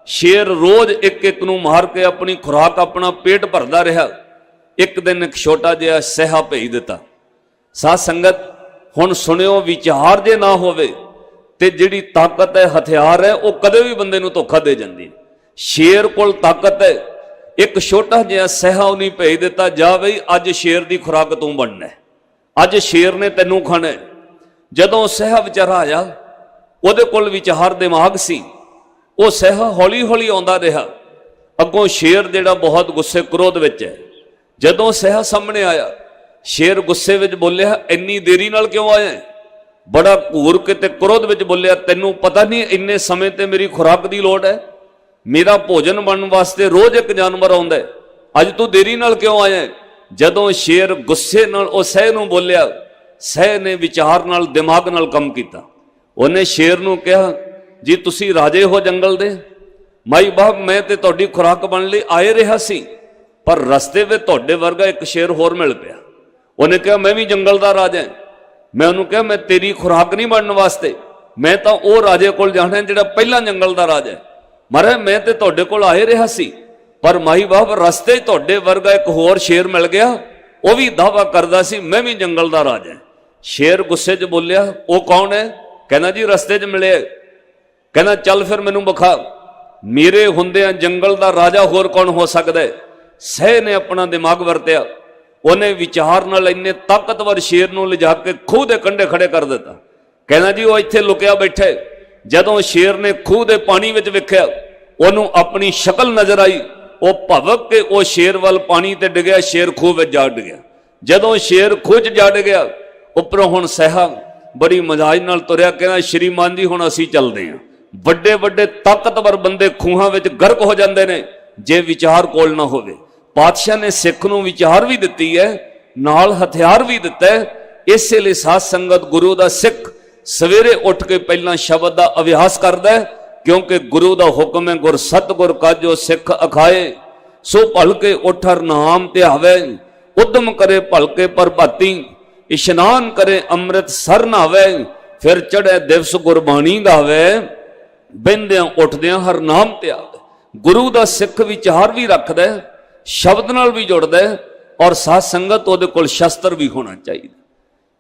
S1: शेर रोज एक एक नूं मार के अपनी खुराक अपना पेट भरदा रहा। एक दिन एक छोटा जिहा सहा भेज दिता। साध संगत हुण सुनियो, विचार जे ना होवे ते जिहड़ी ताकत है, हथियार है, वो कदे भी बंदे नूं धोखा दे जांदी। शेर कोल ताकत है, एक छोटा जिहा सहा उन्हें भेज दिता, जा बई अज शेर की खुराक तू बनना है, अज शेर ने तैनूं खाना है। जदों सहा विचारा आया, उहदे कोल विचार दिमाग सी, वो सहा हौली हौली आउंदा रहा। अगों शेर जिहड़ा बहुत गुस्से क्रोध विच है। जदों सहा सामने आया, शेर गुस्से विच बोलिया, इन्नी देरी नाल क्यों आया है? बड़ा घूर के ते क्रोध विच बोलिया, तैनूं पता नहीं इन्ने समय ते मेरी खुराक की लोड़ है, मेरा भोजन बनने वास्ते रोज एक जानवर आउंदा है, अज तू देरी नाल क्यों आया है? जदों शेर गुस्से नाल ओ सह नूं बोलिया, सह ने विचार नाल दिमाग नाल काम कीता। उन्हें शेर नूं कहा, जी तुसी राजे हो जंगल दे, माई बाप मैं ते तुहाडी खुराक बन लई आए रहा सी, पर रस्ते विच तुहाडे वर्गा एक शेर होर मिल पिया। उन्हें कहा मैं भी जंगल दा राजा है। मैं उन्होंने कहा मैं तेरी खुराक नहीं बनने वास्ते, मैं तो वो राजे कोल जाना जिहड़ा पहला जंगल दा राजा है। महाराज मैं ते तुहाडे कोल आए रहा सी, पर माई बाप रस्ते तुहाडे वर्गा एक होर शेर मिल गया, वो भी दावा करदा सी मैं भी जंगल दा राजा है। शेर गुस्से च बोलिया, वो कौन है? कहना जी रस्ते च मिले। कहना चल फिर मैनू बखा, मेरे हुंदियां जंगल दा राजा होर कौन हो सकदा है? सह ने अपना दिमाग वरतिया। उन्हें विचार नाल इन्ने ताकतवर शेर नूं लिजा के खूह दे कंढे खड़े कर दिता। कहना जी वो इत्थे लुकिया बैठे। जदों शेर ने खूह दे पानी विच वेखिया, उहनूं अपनी शक्ल नजर आई, वो भवक के वो शेर वाल पानी ते डिगया, शेर खूह विच जा डिगया। जदों शेर खूह च जा डिगया, उपरों हुण सहा बड़ी मजाज नाल तुरिया, कहना श्रीमान जी हुण असीं चलदे हां। वड्डे वड्डे ताकतवर बंदे खूहां विच गर्क हो जांदे ने जे विचार कोल ना होवे। पातशाह ने सिख नूं विचार भी दित्ती है, नाल हथियार भी दिता है। इस लिए साध संगत गुरु दा सिख सवेरे उठ के पहला शब्द का अभ्यास करता है, क्योंकि गुरु दा हुक्म है, गुर सतगुर काजो सिख अखाए, सो भलके उठर नाम ध्यावे, उद्यम करे भलके प्रभाती, इशनान करे अमृत सर नहावे, फिर चढ़े दिवस गुरबाणी गावे, बहिंदियां उठदियां हर नाम ध्यावे। गुरु दा सिख विचार भी रखदा है, शब्द नाल भी जुड़दा है, और साध संगत उहदे कोल शस्त्र भी होना चाहिए।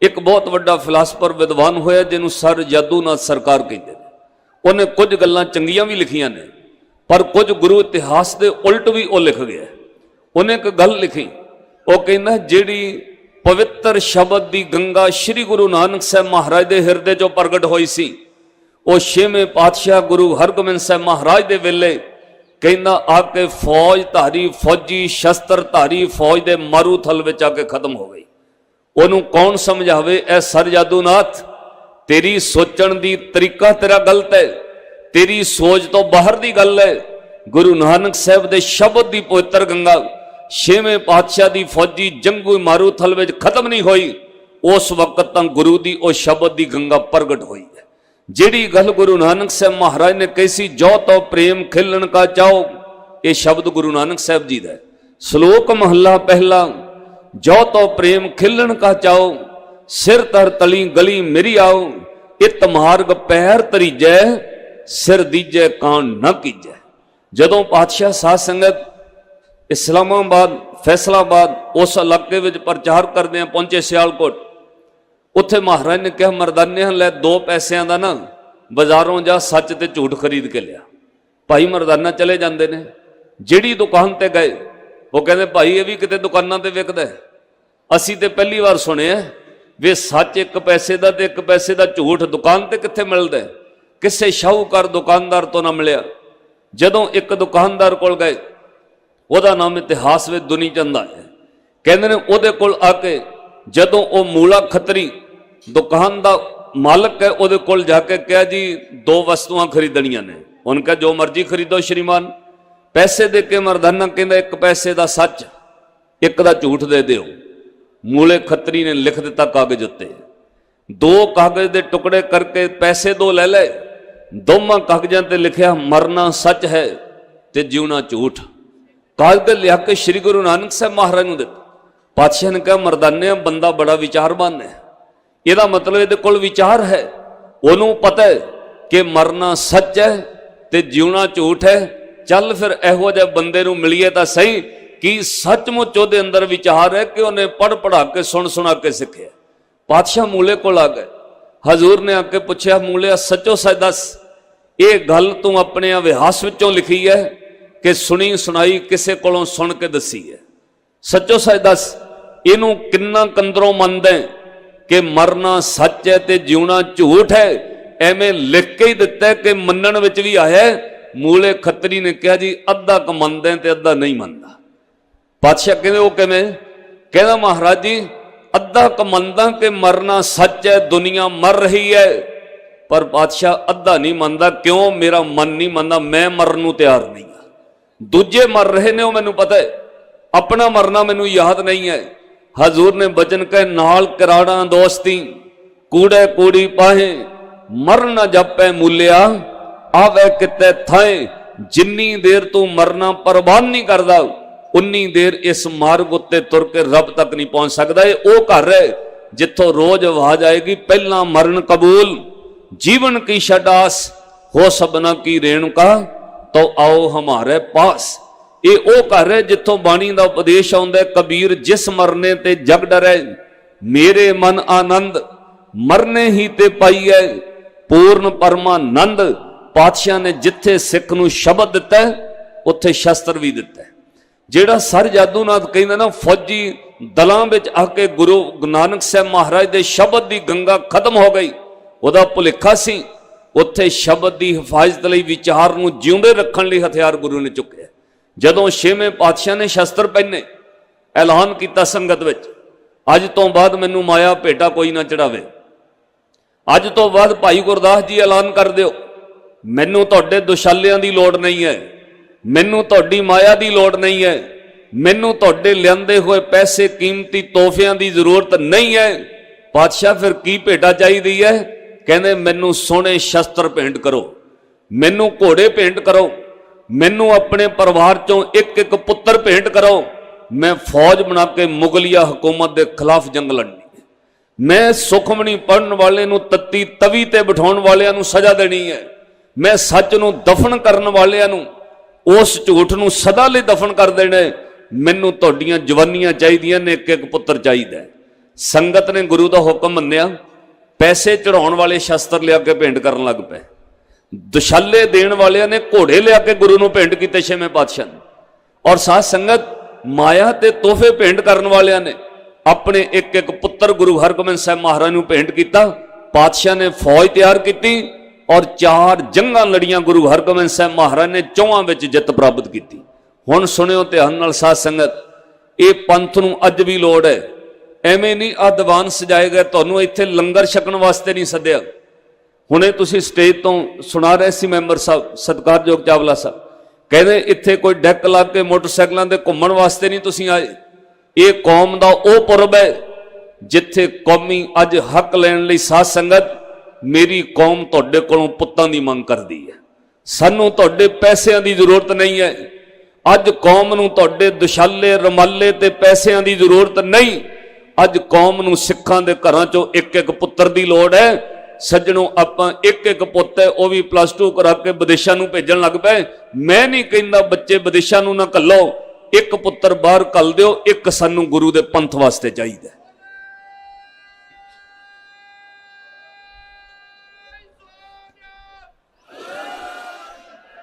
S1: एक बहुत वड्डा फिलासफर विद्वान होया जिन्होंने सर जादूनाथ सरकार कहते हैं। उन्हें कुछ गल्लां चंगियां भी लिखियां ने, पर कुछ गुरु इतिहास के उल्ट भी वो लिख गया। उन्हें एक गल लिखी, वो कहना जिहड़ी पवित्र शब्द की गंगा श्री गुरु नानक साहब महाराज के हिरदे चों प्रगट हुई सी, वो 6वें पातशाह गुरु हरगोबिंद साहब महाराज के वेले कहना आके फौज धारी फौजी शस्त्र धारी फौज के मारू थल विच आके खत्म हो गई। उन्होंने कौन समझावे? ऐ सर जादूनाथ, तेरी सोचण दी तरीका तेरा गलत है, तेरी सोच तो बाहर दी गल है। गुरु नानक साहब दे शब्द दी पवित्र गंगा 6वें पातशाह दी फौजी जंगू मारू थल विच खत्म नहीं हुई, उस वक्त तक गुरु दी ओ शब्द दी गंगा प्रगट हुई है। जिहड़ी गल गुरु नानक साहब महाराज ने कही सी, जो तो प्रेम खिलन का चाओ, ये शब्द गुरु नानक साहब जी दा। श्लोक महला पहला, जो तो प्रेम खिलन का चाओ, सिर तर तली गली मेरी आओ, इत मार्ग पैर तरीजै, सिर दीजै कान न कीजै। जदों पातशाह साध संगत इस्लामाबाद फैसलाबाद उस इलाके में प्रचार करदे पहुंचे सियालकोट, उत्थे महाराज ने कहा मर्दाने लै 2 पैसिਆਂ ਦਾ ना बाजारों जा सच ते झूठ खरीद के लिया। भाई मर्दाना चले जाते ने, जिहड़ी दुकान ते गए वो कहते भाई ये भी किते दुकानां ते विकदा है, असी ते पहली बार सुनिया वे सच 1 पैसे का ते 1 पैसे का झूठ दुकान ते कित्थे मिलदा है, किसे शाहूकार दुकानदार तो ना मिलिया। जदों एक दुकानदार कोल गए, ਉਹਦਾ नाम इतिहास में दुनी चंद है, कहते ने ਉਹਦੇ ਕੋਲ आके जदों वो मूला खतरी दुकान का मालक है ਉਹਦੇ ਕੋਲ जाके कहा जी 2 वस्तुआं खरीदनियां ने। उनका जो मर्जी खरीदो श्रीमान, पैसे दे के मर्दाना कहता 1 पैसे का सच 1 का झूठ दे दिओ। मूले खतरी ने लिख दिता कागज उत्ते, 2 कागज के टुकड़े करके पैसे 2 ले ले, दोवां कागजां ते लिखिया मरना सच है ते जीवना झूठ। कागज लिया के श्री गुरु नानक साहब महाराज नूं दिता। पातशाह ने कहा मर्दाने बंदा बड़ा विचारवान है, यदा मतलब ये कोल विचार है, ओनू पता है कि मरना सच है ते जीवना झूठ है। चल फिर इहो जिहे बंदे नूं मिलीए तां सही कि सचमुच उहदे अंदर विचार है कि उन्हें पढ़ पढ़ा के सुन सुना के सीखे। पातशाह मूले कोल आ गए, हजूर ने आके पूछा मूले सचो सच दस, ये गल तू अपने अभ्यास विचों लिखी है कि सुनी सुनाई किसे कोलों सुन के दसी है? सचो सच दस, इनू किन्ना कंदरों मनदे कि मरना सच है ते जीवना झूठ है? एवें लिख के ही दिता है कि मनण विच भी आया है। मूले खतरी ने कहा जी अद्धा क मनदे ते अद्धा नहीं मनदा। पातशाह कहते वो किवें? कहना महाराज जी अद्धा क मनदा कि मरना सच है, दुनिया मर रही है, पर पातशाह अद्धा नहीं मनदा। क्यों? मेरा मन नहीं मनदा, मैं मरन नूं तैयार नहीं। दूजे मर रहे ने वो मैनू पता है, अपना मरना मैनू याद नहीं है। हजूर ने बचन कहे नाल कराड़ा दोस्ती कूड़े कूड़ी पाहे, मर न जपे मूलिया आवे किते थाए। जिन्नी देर तू मरना परवान नहीं करदा उन्नी देर इस मार्ग उत्ते तुर के रब तक नहीं पहुंच सकता। ये वो घर है जिथों रोज आवाज आएगी पहला मरण कबूल जीवन की शडास हो सबना की रेणुका तो आओ हमारे पास। ये वो घर है जिथों बाणी का उपदेश आउंदा है, कबीर जिस मरने ते जग डरै मेरे मन आनंद मरने ही ते पाई है पूर्ण परमानंद। पातशाह ने जिथे सिख नूं शब्द दिता है उत्थे शस्त्र भी दिता है। जेड़ा सर जादूनाथ कहंदा ना फौजी दलां विच आके गुरु नानक साहब महाराज दे शब्द दी गंगा खत्म हो गई, ओदा भुलेखा सी। उत्थे शब्द दी हिफाजत लई विचार नूं जिउंदे रखण लई हथियार गुरु ने चुके। जदों 6वें पातशाह ने शस्त्र पहने ऐलान किया संगत विच, अज तो बाद मैनू माया भेटा कोई ना चढ़ावे। अज तो बाद भाई गुरदास जी ऐलान कर दिओ मैनू तुहाडे दुशालियां दी लोड़ नहीं है, मैनू तुहाडी माया दी लोड़ नहीं है, मैनू तुहाडे लियांदे होए पैसे कीमती तोहफियां दी जरूरत नहीं है। पातशाह फिर की भेटा चाहिदी है? कहंदे मैनू सोहणे शस्त्र भेंट करो, मैनू घोड़े भेंट करो, मैनू अपने परिवार चों एक एक पुत्र भेंट करो। मैं फौज बना के मुगलिया हुकूमत के खिलाफ जंग लड़नी है। मैं सुखमनी पढ़न वाले नूं तत्ती तवी ते बिठाउण वालियां नूं सजा देनी है। मैं सच नूं दफन करन वालियां नूं उस झूठ नूं सदा लई दफन कर देना है। मैनू तुहाडीआं जवानियां चाहीदियां ने, एक एक पुत्र चाहीदा है। संगत ने गुरु का हुक्म मन्निया, पैसे चढ़ाउण वाले शस्त्र लिया के भेंट करन लग पे। दुशाले देण वालियां ने घोड़े लिया के गुरु नूं भेंट कीते 6वें पातशाह ने। और साध संगत माया ते तोहफे भेंट करन वालियां ने अपने एक एक पुत्र गुरु हरगोबिंद साहब महाराज नूं भेंट कीता। पातशाह ने फौज तैयार की और 4 जंगां लड़ियां गुरु हरगोबिंद साहब महाराज ने 4 विच जित प्राप्त की। हुण सुनियो ध्यान नाल साध संगत, ये पंथ नूं अज भी लोड़ है। एवें नहीं आ दीवान सजाए गए, तुहानूं इत्थे लंगर छकण वास्ते नहीं सद्दिया। हुणे तुसीं स्टेज तो सुना रहे सी मैंबर साहब सत्कारयोग चावला साहब, कहते इत्थे कोई डैक ला के मोटरसाइकिलों ते घुम्मण वास्ते नहीं तुसीं आए। ये कौम दा ओ पुरब है जिथे कौमी अज हक लैण लई साध संगत मेरी कौम तुहाडे कोलों पुत्तां दी मंग करदी है। सानूं तुहाडे पैसिਆਂ दी जरूरत नहीं है। अज कौम नूं तुहाडे दुशाले रमाले ते पैसिਆਂ दी जरूरत नहीं। अज कौम नूं सिखां दे घरां चों एक एक पुत्र दी लोड़ है। सज्जनों आपां एक एक पुत्त है वह भी +2 करा के विदेशों नूं भेजण लग पे। मैं नहीं कहंदा बच्चे विदेशों नूं ना घल्लो, एक पुत्र बाहर घल दिओ, एक सानूं गुरु दे पंथ वास्ते चाहीदा।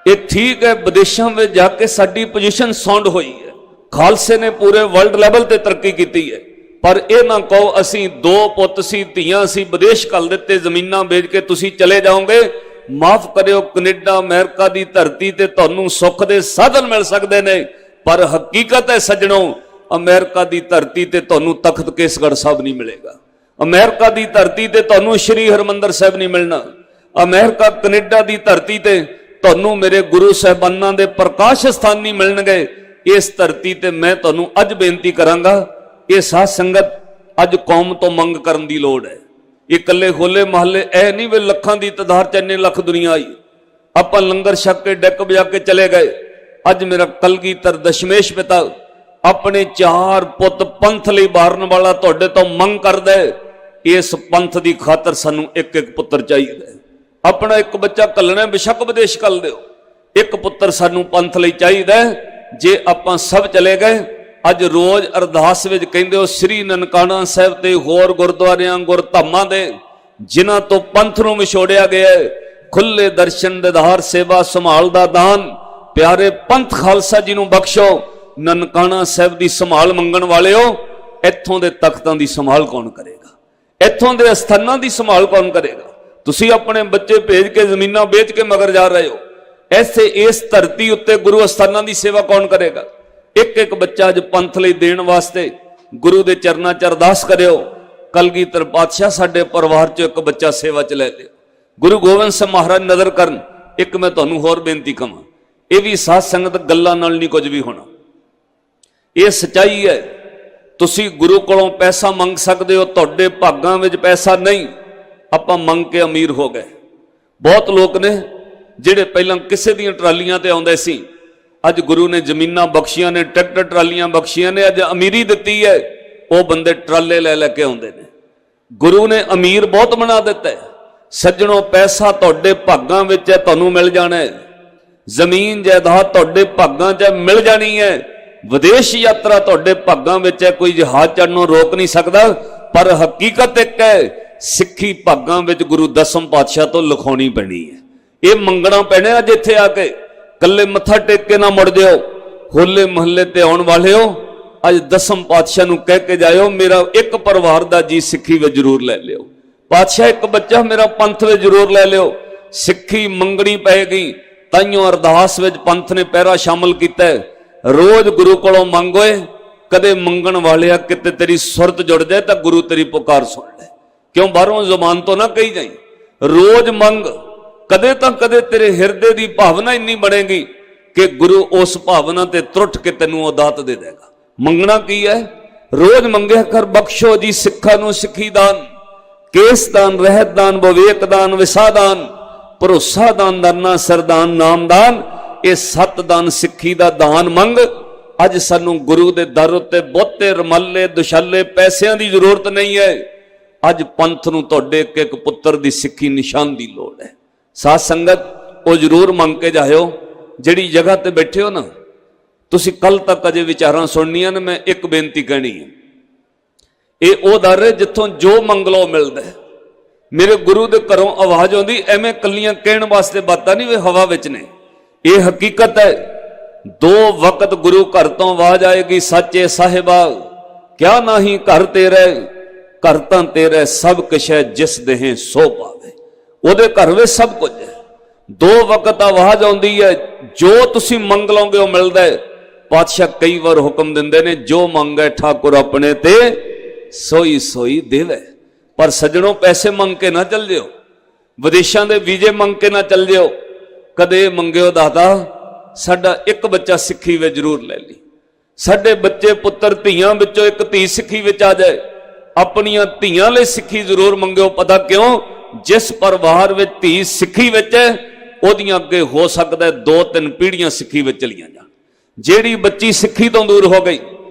S1: ये ठीक है, विदेशों में जाके साडी पोजीशन साउंड हुई है, खालसे ने पूरे वर्ल्ड लैवल ते तरक्की की है, पर यह ना कहो असी दो पुत सी धीआं सी विदेश घल दिते, जमीनां बेच के तुसी चले जाओगे। माफ करियो, कनेडा अमेरिका की धरती ते तुहानूं सुख दे साधन मिल सकते हैं, पर हकीकत है सज्जणों, अमेरिका की धरती ते तुहानूं तख्त केसगढ़ साहब नहीं मिलेगा, अमेरिका की धरती ते तुहानूं श्री हरमंदर साहब नहीं मिलना, अमेरिका कनेडा की धरती ते तुहानूं मेरे गुरु साहबानां दे प्रकाश स्थान नहीं मिलणगे। इस धरती ते मैं तुहानूं अज बेनती करांगा, ये साध संगत अज कौम तो मंग करन दी लोड़ है। ये कल्ले होले महल्ले ऐ नहीं वे लखां दी तादाद च इन्ने लख दुनिया आई, आपां लंगर छक के डैक बजा के चले गए। अज मेरा कलगीधर दशमेश पिता अपने 4 पुत पंथ लई बारन वाला तुहाडे तो मंग करदा है, इस पंथ दी खातर सानूं एक एक पुत्र चाहिए। अपना एक बच्चा कलना बेशक विदेश कल दिओ, एक पुत्र सानूं पंथ लई चाहिए। जे आपां सब चले गए, अज रोज अरदास विच कहंदे हो श्री ननकाना साहिब ते होर गुरद्वारियां गुरधामां दे जिन्हां तो पंथ नूं विछोड़िया गया है, खुले दर्शन दिदार सेवा संभाल दा दान प्यारे पंथ खालसा जी नूं बख्शो। ननकाना साहिब दी संभाल मंगण वाले हो, इत्थों दे तख्तां दी संभाल कौन करेगा, इत्थों दे अस्थानां दी संभाल कौन करेगा। तुसी अपने बच्चे भेज के जमीनां बेच के मगर जा रहे हो, ऐसे इस धरती उत्ते गुरु अस्थानां दी सेवा कौन करेगा। एक एक बच्चा अज पंथ लई देण वास्ते गुरु दे चरनां च अरदास करियो। कलगीधर पातशाह साडे परिवार चों एक बच्चा सेवा च लै लिओ। गुरु गोबिंद सिंह महाराज नज़र करन। एक मैं तुहानूं होर बेनती कवां, ये भी साध संगत गल्लां नाल नहीं कुछ भी होना, ये सच्चाई है। तुसी गुरु कोलों पैसा मंग सकदे हो, तुहाडे भागां विच पैसा नहीं, आपां मंग के अमीर हो गए। बहुत लोग ने जिहड़े पहलां किसे दीयां ट्रालियां ते आउंदे सी, अज गुरु ने जमीनां बख्शियां ने, ट्रैक्टर ट्रालियां बख्शियां ने, अज अमीरी दित्ती है, वो बंदे ट्राले लै लैके आउंदे ने। गुरु ने अमीर बहुत बना दिता है। सज्जणों, पैसा तुहाडे भागां विच है, तुहानूं मिल जाना है। जमीन जायदाद तुहाडे भागां च मिल जानी है। विदेश यात्रा तुहाडे भागां विच है, कोई जहाज चढ़नों रोक नहीं सकता। पर हकीकत एक है, सिੱਖੀ भागां विच गुरु दसम पातशाह तो लिखाउणी पैनी है। ये मंगना पैने अज इत्थे आके, कल्ले मत्था टेक के ना मुड़ जाओ। होले महल्ले ते आउण वाले हो, अज दसम पातशाह नूं कह के जाओ, मेरा एक परिवार दा जी सिੱਖੀ विच जरूर लै लिओ। पातशाह एक बच्चा मेरा पंथ विच जरूर लै लिओ। सिੱਖੀ मंगनी पैगी, ताइयों अरदास विच पंथ ने पहरा शामिल कीता है। रोज गुरु कोलों मंगोए, कदे मंगण वालिया किते तेरी सुरत जुड़ जाए तो गुरु तेरी पुकार सुन ले। क्यों बाहरों जुबान तो ना कही जाई, रोज मंग, कदे तो कदे तेरे हिरदे की भावना इन्नी बनेगी कि गुरु उस भावना ते त्रुट के तेनों दात दे देगा। मंगना की है, रोज मंगया कर। बख्शो जी सिखा नूं सिੱਖੀ दान, केस दान, रहत दान, विवेक दान, विसा दान, भरोसा दान, दरना सरदान, नाम दान, ये 7 दान सिੱਖੀ दा दान मंग। अज सानू गुरु दे दर उत्ते बहुते रमाले दुशाले पैसिਆਂ की जरूरत नहीं है। अज पंथ नूं तुहाडे एक एक पुत्र की सिੱਖੀ निशान की लोड़ है। साध संगत वो जरूर मंग के जाओ। जिहड़ी जगह ते बैठे हो ना, तुसी कल तक अजे विचारां सुननियां ने। मैं एक बेनती कहनी है, ये वो दर है जिथों जो मंगलो मिलदा है। मेरे गुरु दे घरों आवाज आउंदी, एवें कलियां कहण वास्ते बातां नहीं वे हवा विच ने। ये हकीकत है। 2 वक्त गुरु घर तो आवाज आएगी, सच्चे साहिबा क्या नाही घर तेरे, घर तां तेरे सब कुछ है, जिस देहें सो पावे। ओदे घर वे सब कुछ है। 2 वक्त आवाज आउंदी है, जो तुसी मंग लोगे वो मिलदा है। पातशाह कई बार हुक्म दिंदे ने, जो मंगे ठाकुर अपने ते सोई सोई देवे। पर सज्जणों, पैसे मंग के ना चल जिओ, विदेशों के वीजे मंग के ना चल जिओ। कदे मंगियो दाता साडा एक बच्चा सिੱਖੀ विच जरूर लै ली। साडे बच्चे पुत्र धीआं विचों एक धी सिੱਖੀ विच आ जाए, अपनियां धीआं लई सिੱਖੀ जरूर मंगियो। पता क्यों? जिस परिवार विच धी सिੱਖੀ विच है, ओदियां अगे हो सकदा है 2-3 पीढ़ियां सिੱਖੀ विच चलियां जाण। जेड़ी बच्ची सिੱਖੀ तो दूर हो गई,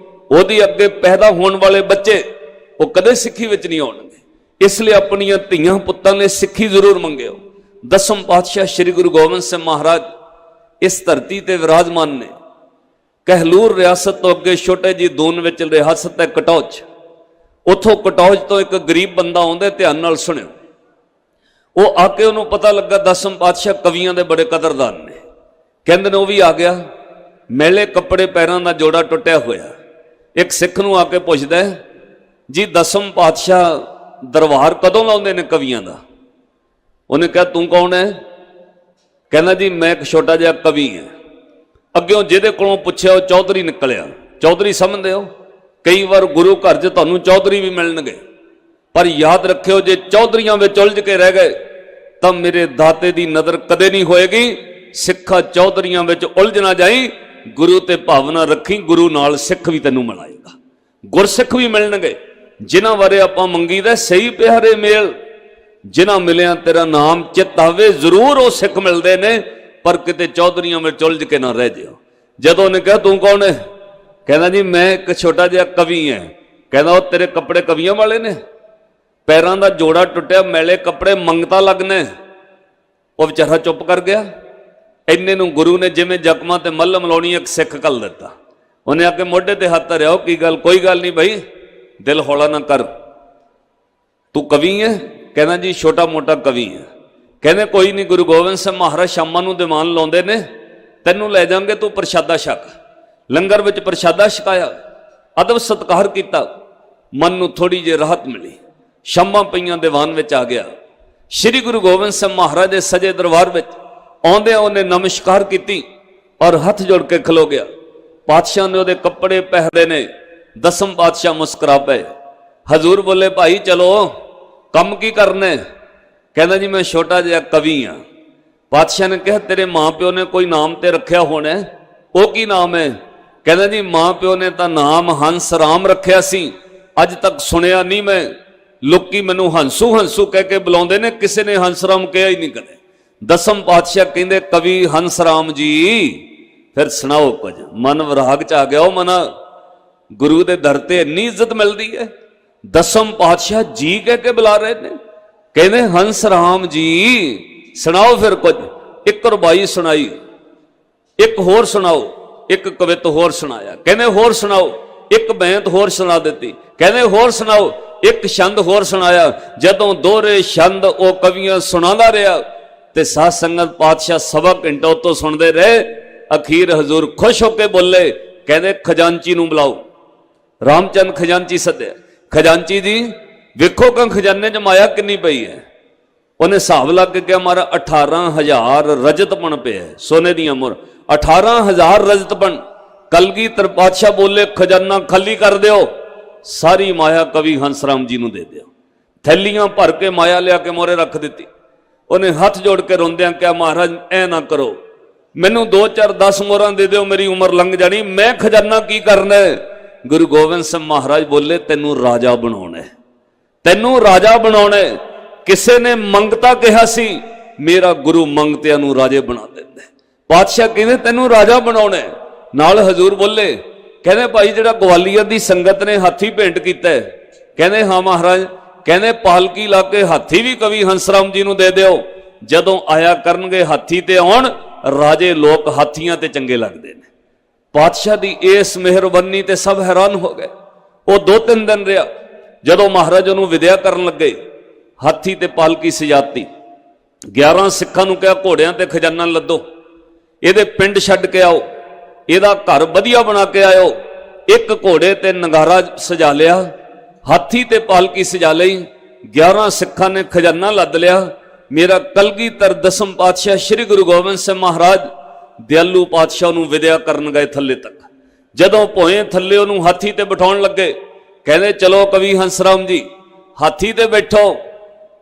S1: ओदी अगे पैदा होने वाले बच्चे वो कदे सिੱਖੀ विच नहीं आउणगे। इसलिए अपनियां धीआं पुत्तां ने सिੱਖੀ जरूर मंगियो। दसम पातशाह श्री गुरु गोबिंद सिंह महाराज इस धरती ते विराजमान ने। कहलूर रियासत तो अगे छोटे जी दून विच रियासत है कटौच। उथों कटौच तो एक गरीब बंदा आउंदा, ध्यान नाल सुनियो। वो आके उन्होंने पता लगा दसम पातशाह कवियां दे बड़े कदरदान ने। ਕਹਿੰਦੇ ਨੇ ਉਹ ਵੀ ਆ ਗਿਆ, ਮੈਲੇ ਕੱਪੜੇ, ਪੈਰਾਂ ਦਾ ਜੋੜਾ ਟੁੱਟਿਆ ਹੋਇਆ। ਇੱਕ ਸਿੱਖ ਨੂੰ ਆ ਕੇ ਪੁੱਛਦਾ, ਜੀ ਦਸਮ ਪਾਤਸ਼ਾਹ ਦਰਬਾਰ ਕਦੋਂ ਲਾਉਂਦੇ ਨੇ ਕਵੀਆਂ ਦਾ? ਉਹਨੇ ਕਿਹਾ ਤੂੰ ਕੌਣ ਹੈ? ਕਹਿੰਦਾ ਜੀ ਮੈਂ ਇੱਕ ਛੋਟਾ ਜਿਹਾ ਕਵੀ ਹਾਂ। ਅੱਗਿਓਂ ਜਿਹਦੇ ਕੋਲੋਂ ਪੁੱਛਿਆ ਉਹ ਚੌਧਰੀ ਨਿਕਲਿਆ। ਚੌਧਰੀ ਸਮਝਦੇ ਹੋ? ਕਈ ਵਾਰ ਗੁਰੂ ਘਰ 'ਚ ਤੁਹਾਨੂੰ ਚੌਧਰੀ ਵੀ ਮਿਲਣਗੇ, ਪਰ ਯਾਦ ਰੱਖਿਓ ਜੇ ਚੌਧਰੀਆਂ ਵਿੱਚ ਉਲਝ ਕੇ ਰਹਿ ਗਏ ਤਾਂ ਮੇਰੇ ਦਾਤੇ ਦੀ ਨਜ਼ਰ ਕਦੇ ਨਹੀਂ ਹੋਏਗੀ। ਸਿੱਖਾ ਚੌਧਰੀਆਂ ਵਿੱਚ ਉਲਝ ਨਾ ਜਾਈ, ਗੁਰੂ ਤੇ ਭਾਵਨਾ ਰੱਖੀ, ਗੁਰੂ ਨਾਲ ਸਿੱਖ ਵੀ ਤੈਨੂੰ ਮਿਲਾਏਗਾ, ਗੁਰਸਿੱਖ ਵੀ ਮਿਲਣਗੇ ਜਿਨ੍ਹਾਂ ਬਾਰੇ ਆਪਾਂ ਮੰਗੀਦਾ ਸਹੀ ਪਿਆਰੇ ਮੇਲ। ਜਿਨ੍ਹਾਂ ਮਿਲਿਆ ਤੇਰਾ ਨਾਮ ਚਿੱਤ ਆਵੇ, ਜ਼ਰੂਰ ਉਹ ਸਿੱਖ ਮਿਲਦੇ ਨੇ, ਪਰ ਕਿਤੇ ਚੌਧਰੀਆਂ ਵਿੱਚ ਉਲਝ ਕੇ ਨਾ ਰਹਿ ਜਿਓ। ਜਦੋਂ ਉਹਨੇ ਕਿਹਾ ਤੂੰ ਕੌਣ ਹੈ? ਕਹਿੰਦਾ ਜੀ ਮੈਂ ਇੱਕ ਛੋਟਾ ਜਿਹਾ ਕਵੀ ਹਾਂ। ਕਹਿੰਦਾ ਉਹ ਤੇਰੇ ਕੱਪੜੇ ਕਵੀਆਂ ਵਾਲੇ ਨੇ? ਪੈਰਾਂ ਦਾ ਜੋੜਾ ਟੁੱਟਿਆ, ਮੈਲੇ ਕੱਪੜੇ, ਮੰਗਤਾ ਲੱਗਨੇ। ਉਹ ਵਿਚਾਰਾ ਚੁੱਪ ਕਰ ਗਿਆ। ਇੰਨੇ ਨੂੰ ਗੁਰੂ ਨੇ ਜਿਵੇਂ ਜ਼ਖਮਾਂ ਤੇ ਮੱਲਮ ਲਾਉਣੀ ਇੱਕ ਸਿੱਖ ਘੱਲ ਦਿੱਤਾ। ਉਹਨੇ ਆ ਕੇ ਮੋਢੇ ਤੇ ਹੱਥ ਧਰਿਆ, ਕੀ ਗੱਲ? ਕੋਈ ਗੱਲ ਨਹੀਂ ਭਾਈ, ਦਿਲ ਹੌਲਾ ਨਾ ਕਰ, ਤੂੰ ਕਵੀ ਹੈ? ਕਹਿੰਦਾ ਜੀ ਛੋਟਾ ਮੋਟਾ ਕਵੀ ਹੈ। ਕਹਿੰਦੇ ਕੋਈ ਨਹੀਂ, ਗੁਰੂ ਗੋਬਿੰਦ ਸਿੰਘ ਮਹਾਰਾਜ ਸ਼ਾਮਾਂ ਨੂੰ ਦੀਵਾਨ ਲਾਉਂਦੇ ਨੇ, ਤੈਨੂੰ ਲੈ ਜਾਵਾਂਗੇ, ਤੂੰ ਪ੍ਰਸ਼ਾਦਾ ਛਕ। ਲੰਗਰ ਵਿੱਚ ਪ੍ਰਸ਼ਾਦਾ ਛਕਾਇਆ, ਅਦਬ ਸਤਿਕਾਰ ਕੀਤਾ, ਮਨ ਨੂੰ ਥੋੜੀ ਜਿਹੀ ਰਾਹਤ ਮਿਲੀ। ਸ਼ਾਮਾਂ ਪਈਆਂ ਦੀਵਾਨ ਵਿੱਚ ਆ ਗਿਆ। ਸ੍ਰੀ ਗੁਰੂ ਗੋਬਿੰਦ ਸਿੰਘ ਮਹਾਰਾਜ ਦੇ ਸਜੇ ਦਰਬਾਰ ਵਿੱਚ ਆਉਂਦਿਆਂ ਉਹਨੇ ਨਮਸਕਾਰ ਕੀਤੀ ਔਰ ਹੱਥ ਜੋੜ ਕੇ ਖਲੋ ਗਿਆ। ਪਾਤਸ਼ਾਹ ਨੇ ਉਹਦੇ ਕੱਪੜੇ ਪਹਿਰੇ ਨੇ। ਦਸਮ ਪਾਤਸ਼ਾਹ ਮੁਸਕਰਾ ਪਏ। ਹਜ਼ੂਰ ਬੋਲੇ ਭਾਈ ਚਲੋ, ਕੰਮ ਕੀ ਕਰਨਾ? ਕਹਿੰਦਾ ਜੀ ਮੈਂ ਛੋਟਾ ਜਿਹਾ ਕਵੀ ਹਾਂ। ਪਾਤਸ਼ਾਹ ਨੇ ਕਿਹਾ ਤੇਰੇ ਮਾਂ ਪਿਓ ਨੇ ਕੋਈ ਨਾਮ ਤੇ ਰੱਖਿਆ ਹੋਣਾ, ਉਹ ਕੀ ਨਾਮ ਹੈ? ਕਹਿੰਦਾ ਜੀ ਮਾਂ ਪਿਓ ਨੇ ਤਾਂ ਨਾਮ ਹੰਸ ਰਾਮ ਰੱਖਿਆ ਸੀ, ਅੱਜ ਤੱਕ ਸੁਣਿਆ ਨਹੀਂ ਮੈਂ। ਲੋਕੀ ਮੈਨੂੰ ਹੰਸੂ ਹੰਸੂ ਕਹਿ ਕੇ ਬੁਲਾਉਂਦੇ ਨੇ, ਕਿਸੇ ਨੇ ਹੰਸ ਰਾਮ ਕਿਹਾ ਹੀ ਨਹੀਂ ਕਦੇ। ਦਸਮ ਪਾਤਸ਼ਾਹ ਕਹਿੰਦੇ ਕਵੀ ਹੰਸ ਰਾਮ ਜੀ, ਫਿਰ ਸੁਣਾਓ ਕੁਝ। ਮਨ ਵਿਰਾਗ ਚ ਆ ਗਿਆ। ਉਹ ਮਨਾ ਗੁਰੂ ਦੇ ਦਰ ਤੇ ਇੰਨੀ ਇੱਜ਼ਤ ਮਿਲਦੀ ਹੈ, ਦਸਮ ਪਾਤਸ਼ਾਹ ਜੀ ਕਹਿ ਕੇ ਬੁਲਾ ਰਹੇ ਨੇ। ਕਹਿੰਦੇ ਹੰਸ ਰਾਮ ਜੀ ਸੁਣਾਓ ਫਿਰ ਕੁਝ। ਇੱਕ ਰਬਾਈ ਸੁਣਾਈ, ਇੱਕ ਹੋਰ ਸੁਣਾਓ, ਇੱਕ ਕਵਿਤ ਹੋਰ ਸੁਣਾਇਆ। ਕਹਿੰਦੇ ਹੋਰ ਸੁਣਾਓ, ਇੱਕ ਬੈਂਤ ਹੋਰ ਸੁਣਾ ਦਿੱਤੀ। ਕਹਿੰਦੇ ਹੋਰ ਸੁਣਾਓ, ਇੱਕ ਛੰਦ ਹੋਰ ਸੁਣਾਇਆ। ਜਦੋਂ ਦੋਹਰੇ ਛੰਦ ਉਹ ਕਵੀਆਂ ਸੁਣਾਉਂਦਾ ਰਿਹਾ ਤੇ ਸਾਧ ਸੰਗਤ ਪਾਤਸ਼ਾਹ ਸਵਾ ਘੰਟਾ ਉਤੋਂ ਸੁਣਦੇ ਰਹੇ। ਅਖੀਰ ਹਜ਼ੂਰ ਖੁਸ਼ ਹੋ ਕੇ ਬੋਲੇ, ਕਹਿੰਦੇ ਖਜ਼ਾਨਚੀ ਨੂੰ ਬੁਲਾਓ। ਰਾਮਚੰਦ ਖਜ਼ਾਨਚੀ ਸੱਦਿਆ। ਖਜ਼ਾਨਚੀ ਜੀ ਵੇਖੋ ਕਾਂ ਖਜ਼ਾਨੇ 'ਚ ਮਾਇਆ ਕਿੰਨੀ ਪਈ ਹੈ। ਉਹਨੇ ਹਿਸਾਬ ਲਾ ਕੇ ਕਿਹਾ ਮਾਰਾ 18,000 ਰਜਤ ਬਣ ਪਿਆ, ਸੋਨੇ ਦੀਆਂ ਮੁਹਰ 18,000 ਰਜਤ ਬਣ। ਕਲਗੀਧਰ ਪਾਤਸ਼ਾਹ ਬੋਲੇ ਖਜ਼ਾਨਾ ਖਾਲੀ ਕਰ ਦਿਓ, ਸਾਰੀ ਮਾਇਆ ਕਵੀ ਹੰਸ ਰਾਮ ਜੀ ਨੂੰ ਦੇ ਦਿਓ। ਥੈਲੀਆਂ ਭਰ ਕੇ ਮਾਇਆ ਲਿਆ ਕੇ ਮੋਰੇ ਰੱਖ ਦਿੱਤੀ। ਉਹਨੇ ਹੱਥ ਜੋੜ ਕੇ ਰੋਂਦਿਆਂ ਕਿਹਾ ਮਹਾਰਾਜ ਐ ਨਾ ਕਰੋ, ਮੈਨੂੰ 2-4-10 ਮੋਹਰਾਂ ਦੇ ਦਿਓ, ਮੇਰੀ ਉਮਰ ਲੰਘ ਜਾਣੀ, ਮੈਂ ਖਜ਼ਾਨਾ ਕੀ ਕਰਨਾ? ਗੁਰੂ ਗੋਬਿੰਦ ਸਿੰਘ ਮਹਾਰਾਜ ਬੋਲੇ ਤੈਨੂੰ ਰਾਜਾ ਬਣਾਉਣਾ, ਤੈਨੂੰ ਰਾਜਾ ਬਣਾਉਣਾ। ਕਿਸੇ ਨੇ ਮੰਗਤਾ ਕਿਹਾ ਸੀ, ਮੇਰਾ ਗੁਰੂ ਮੰਗਤਿਆਂ ਨੂੰ ਰਾਜੇ ਬਣਾ ਦਿੰਦਾ। ਪਾਤਸ਼ਾਹ ਕਹਿੰਦੇ ਤੈਨੂੰ ਰਾਜਾ ਬਣਾਉਣਾ। ਨਾਲ ਹਜ਼ੂਰ ਬੋਲੇ, ਕਹਿੰਦੇ ਭਾਈ ਜਿਹੜਾ ਗਵਾਲੀਅਰ ਦੀ ਸੰਗਤ ਨੇ ਹਾਥੀ ਭੇਂਟ ਕੀਤਾ, ਕਹਿੰਦੇ ਹਾਂ ਮਹਾਰਾਜ। ਕਹਿੰਦੇ ਪਾਲਕੀ ਲਾ ਕੇ ਹਾਥੀ ਵੀ ਕਵੀ ਹੰਸ ਰਾਮ ਜੀ ਨੂੰ ਦੇ ਦਿਓ, ਜਦੋਂ ਆਇਆ ਕਰਨਗੇ ਹਾਥੀ ਤੇ ਆਉਣ, ਰਾਜੇ ਲੋਕ ਹਾਥੀਆਂ ਤੇ ਚੰਗੇ ਲੱਗਦੇ ਨੇ। ਪਾਤਸ਼ਾਹ ਦੀ ਇਸ ਮਿਹਰਬਾਨੀ ਤੇ ਸਭ ਹੈਰਾਨ ਹੋ ਗਏ। ਉਹ 2-3 ਦਿਨ ਰਿਹਾ। ਜਦੋਂ ਮਹਾਰਾਜ ਉਹਨੂੰ ਵਿਦਿਆ ਕਰਨ ਲੱਗੇ, ਹਾਥੀ ਤੇ ਪਾਲਕੀ ਸਜਾਤੀ। 11 ਸਿੱਖਾਂ ਨੂੰ ਕਿਹਾ ਘੋੜਿਆਂ ਤੇ ਖਜ਼ਾਨਾ ਲੱਦੋ, ਇਹਦੇ ਪਿੰਡ ਛੱਡ ਕੇ ਆਓ, ਇਹਦਾ ਘਰ ਵਧੀਆ ਬਣਾ ਕੇ ਆਇਓ। ਇੱਕ ਘੋੜੇ ਤੇ ਨਗਾਰਾ ਸਜਾ ਲਿਆ, ਹਾਥੀ ਤੇ ਪਾਲਕੀ ਸਜਾ ਲਈ। 11 ਸਿੱਖਾਂ ਨੇ ਖਜ਼ਾਨਾ ਲੱਦ ਲਿਆ। ਮੇਰਾ ਕਲਗੀਧਰ ਦਸਮ ਪਾਤਸ਼ਾਹ ਸ੍ਰੀ ਗੁਰੂ ਗੋਬਿੰਦ ਸਿੰਘ ਮਹਾਰਾਜ ਦਿਆਲੂ ਪਾਤਸ਼ਾਹ ਨੂੰ ਵਿਦਿਆ ਕਰਨ ਗਏ ਥੱਲੇ ਤੱਕ। ਜਦੋਂ ਭੋਏ ਥੱਲੇ ਉਹਨੂੰ ਹਾਥੀ ਤੇ ਬਿਠਾਉਣ ਲੱਗੇ, ਕਹਿੰਦੇ ਚਲੋ ਕਵੀ ਹੰਸ ਰਾਮ ਜੀ ਹਾਥੀ ਤੇ ਬੈਠੋ।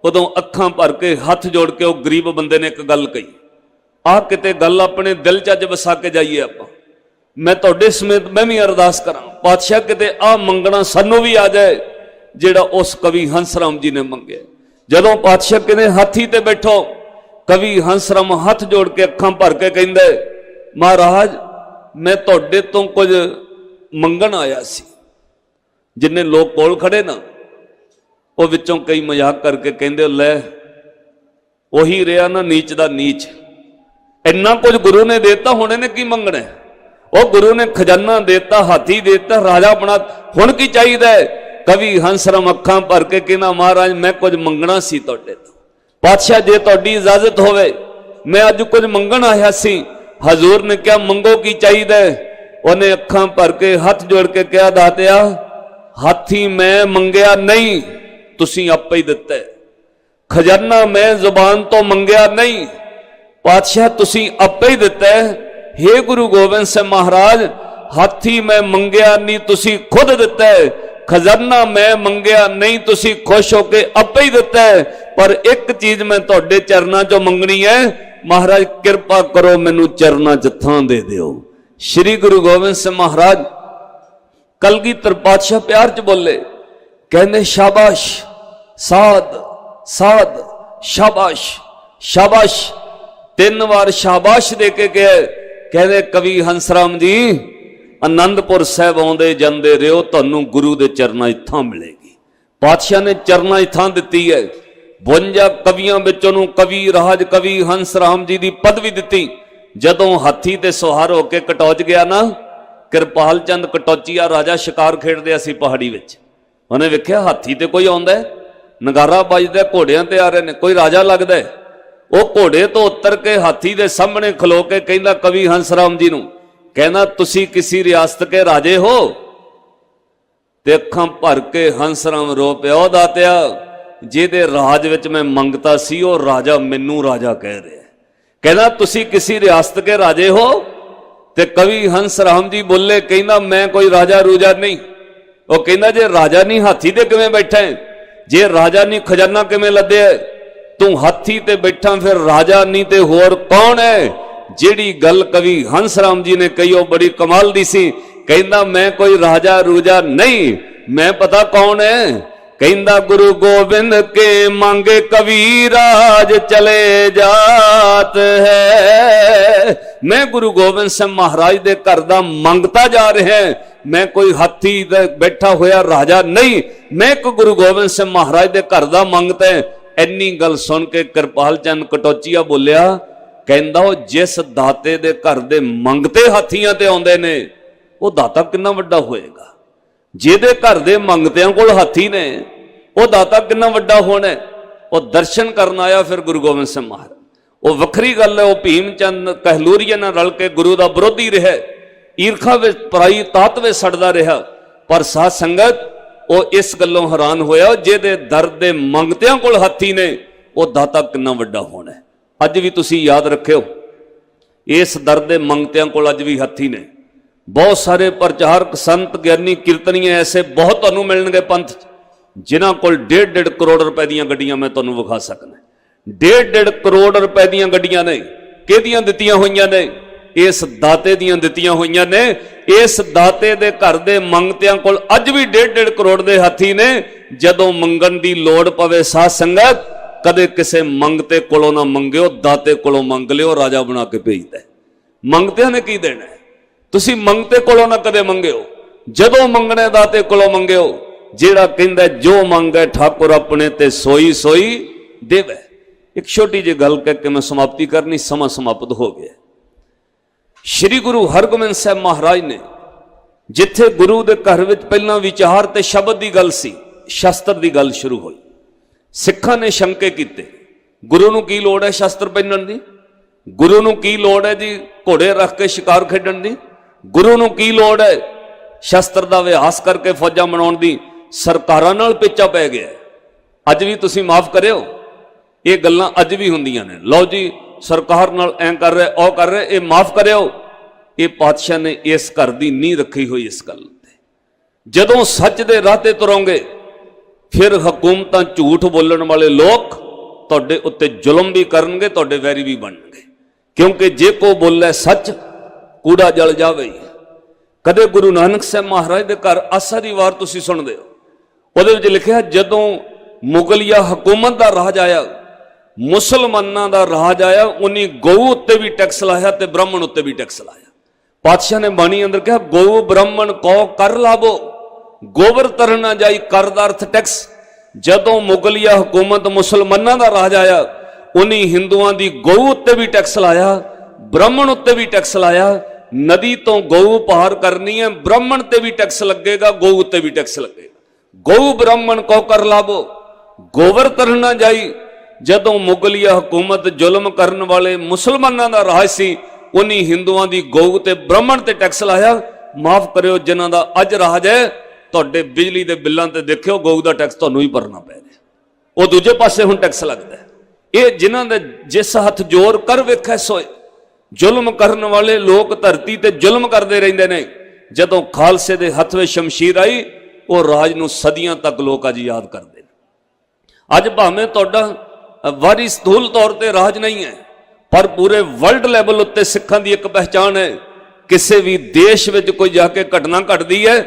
S1: ਉਦੋਂ ਅੱਖਾਂ ਭਰ ਕੇ ਹੱਥ ਜੋੜ ਕੇ ਉਹ ਗਰੀਬ ਬੰਦੇ ਨੇ ਇੱਕ ਗੱਲ ਕਹੀ, ਆਹ ਕਿਤੇ ਗੱਲ ਆਪਣੇ ਦਿਲ 'ਚ ਅੱਜ ਵਸਾ ਕੇ ਜਾਈਏ ਆਪਾਂ। ਮੈਂ ਤੁਹਾਡੇ ਸਮੇਤ ਮੈਂ ਵੀ ਅਰਦਾਸ ਕਰਾਂ, ਪਾਤਸ਼ਾਹ ਕਿਤੇ ਆਹ ਮੰਗਣਾ ਸਾਨੂੰ ਵੀ ਆ ਜਾਏ ਜਿਹੜਾ ਉਸ ਕਵੀ ਹੰਸ ਰਾਮ ਜੀ ਨੇ ਮੰਗਿਆ। ਜਦੋਂ ਪਾਤਸ਼ਾਹ ਕਹਿੰਦੇ ਹਾਥੀ ਤੇ ਬੈਠੋ, ਕਵੀ ਹੰਸ ਰਾਮ ਹੱਥ ਜੋੜ ਕੇ ਅੱਖਾਂ ਭਰ ਕੇ ਕਹਿੰਦੇ ਮਹਾਰਾਜ ਮੈਂ ਤੁਹਾਡੇ ਤੋਂ ਕੁਝ ਮੰਗਣ ਆਇਆ ਸੀ। ਜਿੰਨੇ ਲੋਕ ਕੋਲ ਖੜੇ ਨਾ, ਉਹ ਵਿੱਚੋਂ ਕਈ ਮਜ਼ਾਕ ਕਰਕੇ ਕਹਿੰਦੇ ਲੈ ਉਹੀ ਰਿਹਾ ਨਾ ਨੀਚ ਦਾ ਨੀਚ, ਇੰਨਾ ਕੁਝ ਗੁਰੂ ਨੇ ਦੇਤਾ, ਹੁਣ ਇਹਨੇ ਕੀ ਮੰਗਣਾ? ਉਹ ਗੁਰੂ ਨੇ ਖਜ਼ਾਨਾ ਦੇਤਾ, ਹਾਥੀ ਦੇਤਾ, ਰਾਜਾ ਬਣਾ, ਹੁਣ ਕੀ ਚਾਹੀਦਾ? ਕਵੀ ਹੰਸ ਰਾਮ ਅੱਖਾਂ ਭਰ ਕੇ ਕਹਿੰਦਾ ਮਹਾਰਾਜ ਮੈਂ ਕੁਝ ਮੰਗਣਾ ਸੀ ਤੁਹਾਡੇ ਤੋਂ। ਪਾਤਸ਼ਾਹ ਜੇ ਤੁਹਾਡੀ ਇਜਾਜ਼ਤ ਹੋਵੇ, ਮੈਂ ਅੱਜ ਕੁਝ ਮੰਗਣ ਆਇਆ ਸੀ, हजूर ने क्या मंगो की चाहिए? उन्हें अखां भर के हथ जोड़ के क्या दातिया हाथी मैं मंगया नहीं, तुसी आपे ही दिता है। खजाना मैं जुबान तो मंगया नहीं, पातशाह तुसी आपे ही दिता है। हे गुरु गोबिंद सिंह महाराज, हाथी मैं मंगया नहीं, तुसी खुद दिता है। खजाना मैं मंगया नहीं, तुसी खुश होके आपे ही दिता है। पर एक चीज मैं तुहाडे चरनां चों मंगनी है, महाराज किरपा करो मैनू चरनां च थां दे दिओ। श्री गुरु गोबिंद सिंह महाराज कलगीधर पातशाह प्यार च बोले, कहने शाबाश साध साध शाबाश शाबाश। 3 बार शाबाश दे के गए। कहने कवि हंसराम जी, आनंदपुर साहब आउंदे जांदे रहो, तुहानू गुरु दे चरनां थां मिलेगी। पातशाह ने चरनां थां दित्ती है। 52 कवियां विचों नूं कवि राज कवि हंसराम जी की पदवी दित्ती। जदों हाथी ते सुहार होके कटौच गया ना, किरपाल चंद कटौचीआ राजा शिकार खेडदे सी पहाड़ी विच। उन्हें वेख्या हाथी ते कोई आउंदा है, नगारा बजदा, घोड़ियां ते आ रहे ने, कोई राजा लगदा है। वो घोड़े तो उतर के हाथी दे सामने खलो के कहंदा कवि हंसराम जी नूं, कहना तुसी किसी रियासत के राजे हो? ते अखां भर के हंसराम रो पिया, दातिया जिहदे राज विच मैं मंगता सी वो राजा मैनू राजा कह रहा है। कहना तुसी किसी रियासत के राजे हो? ते कवि हंसराम जी बोले, कहना मैं कोई राजा रूजा नहीं। वो कहना जे राजा नहीं हाथी ते किवें बैठा है? जे राजा नहीं खजाना किवें लदे? तू हाथी ते बैठा फिर राजा नहीं ते होर कौन है? जिहड़ी गल कवि हंसराम जी ने कही वो बड़ी कमाल दी सी। कहना मैं कोई राजा रूजा नहीं, मैं पता कौन है? कहंदा गुरु गोबिंद के मांगे कबीराज चले जात है। मैं गुरु गोबिंद सिंह महाराज दे घर दा मंगता जा रहा है, मैं कोई हाथी दे बैठा होया राजा नहीं, मैं एक गुरु गोबिंद सिंह महाराज दे घर दा मंगता है। इन्नी गल सुन के किरपाल चंद कटौचीआ बोलिया, कहंदा वो जिस दाते दे घर दे मंगते हाथियां ते आउंदे ने, वो दाता कितना वड्डा होएगा। जिहदे घर दे मंगतियां कोल हाथी ने, वो दाता कितना वड्डा होना है। वो दर्शन करन आया फिर गुरु गोबिंद सिंह महाराज। वो वखरी गल है, वो भीम चंद कहलूरीए नाल रल के गुरु दा विरोधी रहा, ईरखा विच पराई तात विच सड़दा रहा। पर साध संगत वो इस गल्लों हैरान होया, जिहदे दर दे मंगतियां कोल हाथी ने, वो दाता कितना वड्डा होना है। अज भी तुसी याद रखियो, इस दर दे मंगतियां कोल अज भी हाथी ने। बहुत सारे प्रचारक संत ज्ञानी कीर्तनीय ऐसे बहुत तुहानू मिलणगे पंथ, जिन्हां कोल 1.5 करोड़ रुपए दीयां गड्डियां मैं तुहानू विखा सकना। 1.5 करोड़ रुपए दीयां गड्डियां ने, किहदियां दित्तियां होईयां ने? इस दाते दीयां दित्तियां होईयां ने। इस दाते दे घर दे मंगतियां कोल अज भी 1.5 करोड़ दे हाथी ने। जदों मंगण दी लोड़ पवे साध संगत, कदे किसे मंगते कोलों ना मंगियो, दाते कोलों मंग लियो, राजा बना के भेजदा है। मंगतियां ने की देना है? तुसी मंगते कोलों ना कदे मंगियो, जदों मंगणे दाते कोलों मंगियो। जेड़ा कहंदा जो मंगे ठाकुर अपने ते सोई सोई देवे। एक छोटी जी गल कह के मैं समाप्ति करनी, समा समाप्त हो गया। श्री गुरु हरगोबिंद साहब महाराज ने जिथे गुरु दे घर विच पहला विचार ते शब्द की गल सी, शास्त्र की गल शुरू हुई। सिखां ने शंके कीते, गुरु नूं की लोड़ है शास्त्र पढ़न दी? गुरु नूं की लोड़ है जी घोड़े रख के शिकार खेडण दी? गुरु नूं की लोड़ है शास्त्र दा अभ्यास करके फौजां बनाउण दी? सरकारां नाल पेचा पै गया। अज भी तुसीं माफ करियो, ये गल्लां अज भी हुंदियां ने। लो जी सरकार नाल ऐ कर रहे, ओ कर रहे, ये माफ करियो। ये पातशाह ने इस घर दी नींह रखी हुई इस गल ते। जदों सच दे राह ते तुरोंगे, फिर हुकूमतां झूठ बोलण वाले लोग तुहाडे उत्ते जुल्म भी करनगे, तुहाडे वैरी भी बनणगे। क्योंकि जे को बोले सच, कूड़ा जल जावे। कदे गुरु नानक साहब महाराज दे घर आसा दी वार तुसीं सुणदे हो, ਉਹਦੇ ਵਿੱਚ ਲਿਖਿਆ ਜਦੋਂ ਮੁਗਲਿਆ ਹਕੂਮਤ ਦਾ ਰਾਜ ਆਇਆ, ਮੁਸਲਮਾਨਾਂ ਦਾ ਰਾਜ ਆਇਆ, ਉਨੀ ਗਊ ਉੱਤੇ ਵੀ ਟੈਕਸ ਲਾਇਆ ਤੇ ਬ੍ਰਾਹਮਣ ਉੱਤੇ ਵੀ ਟੈਕਸ ਲਾਇਆ। ਪਾਤਸ਼ਾਹ ਨੇ ਬਾਣੀ ਅੰਦਰ ਕਿਹਾ ਗਊ ਬ੍ਰਾਹਮਣ ਕੋ ਕਰ ਲਾਵੋ, ਗੋਬਰ ਤਰਨ ਨਾ ਜਾਈ, ਕਰ ਦਾ ਅਰਥ ਟੈਕਸ। ਜਦੋਂ ਮੁਗਲਿਆ ਹਕੂਮਤ ਮੁਸਲਮਾਨਾਂ ਦਾ ਰਾਜ ਆਇਆ, ਉਨੀ ਹਿੰਦੂਆਂ ਦੀ ਗਊ ਉੱਤੇ ਵੀ ਟੈਕਸ ਲਾਇਆ, ਬ੍ਰਾਹਮਣ ਉੱਤੇ ਵੀ ਟੈਕਸ ਲਾਇਆ। ਨਦੀ ਤੋਂ ਗਊ ਪਾਰ ਕਰਨੀ ਹੈ, ਬ੍ਰਾਹਮਣ ਤੇ ਵੀ ਟੈਕਸ ਲੱਗੇਗਾ, ਗਊ ਉੱਤੇ ਵੀ ਟੈਕਸ ਲੱਗੇਗਾ। ਗਊ ਬ੍ਰਾਹਮਣ ਕੋ ਕਰ ਲਾਵੋ, ਗੋਬਰ ਤਰਨ ਨਾ ਜਾਈ। ਜਦੋਂ ਮੁਗਲਿਆ ਹਕੂਮਤ ਜ਼ੁਲਮ ਕਰਨ ਵਾਲੇ ਮੁਸਲਮਾਨਾਂ ਦਾ ਰਾਜ ਸੀ, उन्हीं हिंदुओं की गऊ ते ब्राह्मण ते टैक्स लाया। माफ करियो जिन्हां दा अज राज है, तुहाडे बिजली के बिलों ते देखियो गऊ का टैक्स तुहानूं ही भरना पै रहा, वो दूजे पासे हुण टैक्स लगता है। ये जिन्हां दे जिस हथ जोर कर वेखै सोए। जुल्म करने वाले लोग धरती ते जुल्म करते रहंदे ने। जदों खालसे दे हथ में शमशीर आई, वो राज नूं सदियां तक लोग अज याद करते हैं। अज भावें तुहाडा वारी स्थूल तौर पर राज नहीं है, पर पूरे वर्ल्ड लैवल उत्ते सिखां दी एक पहचान है। किसी भी देश में कोई जाके घटना घटती है,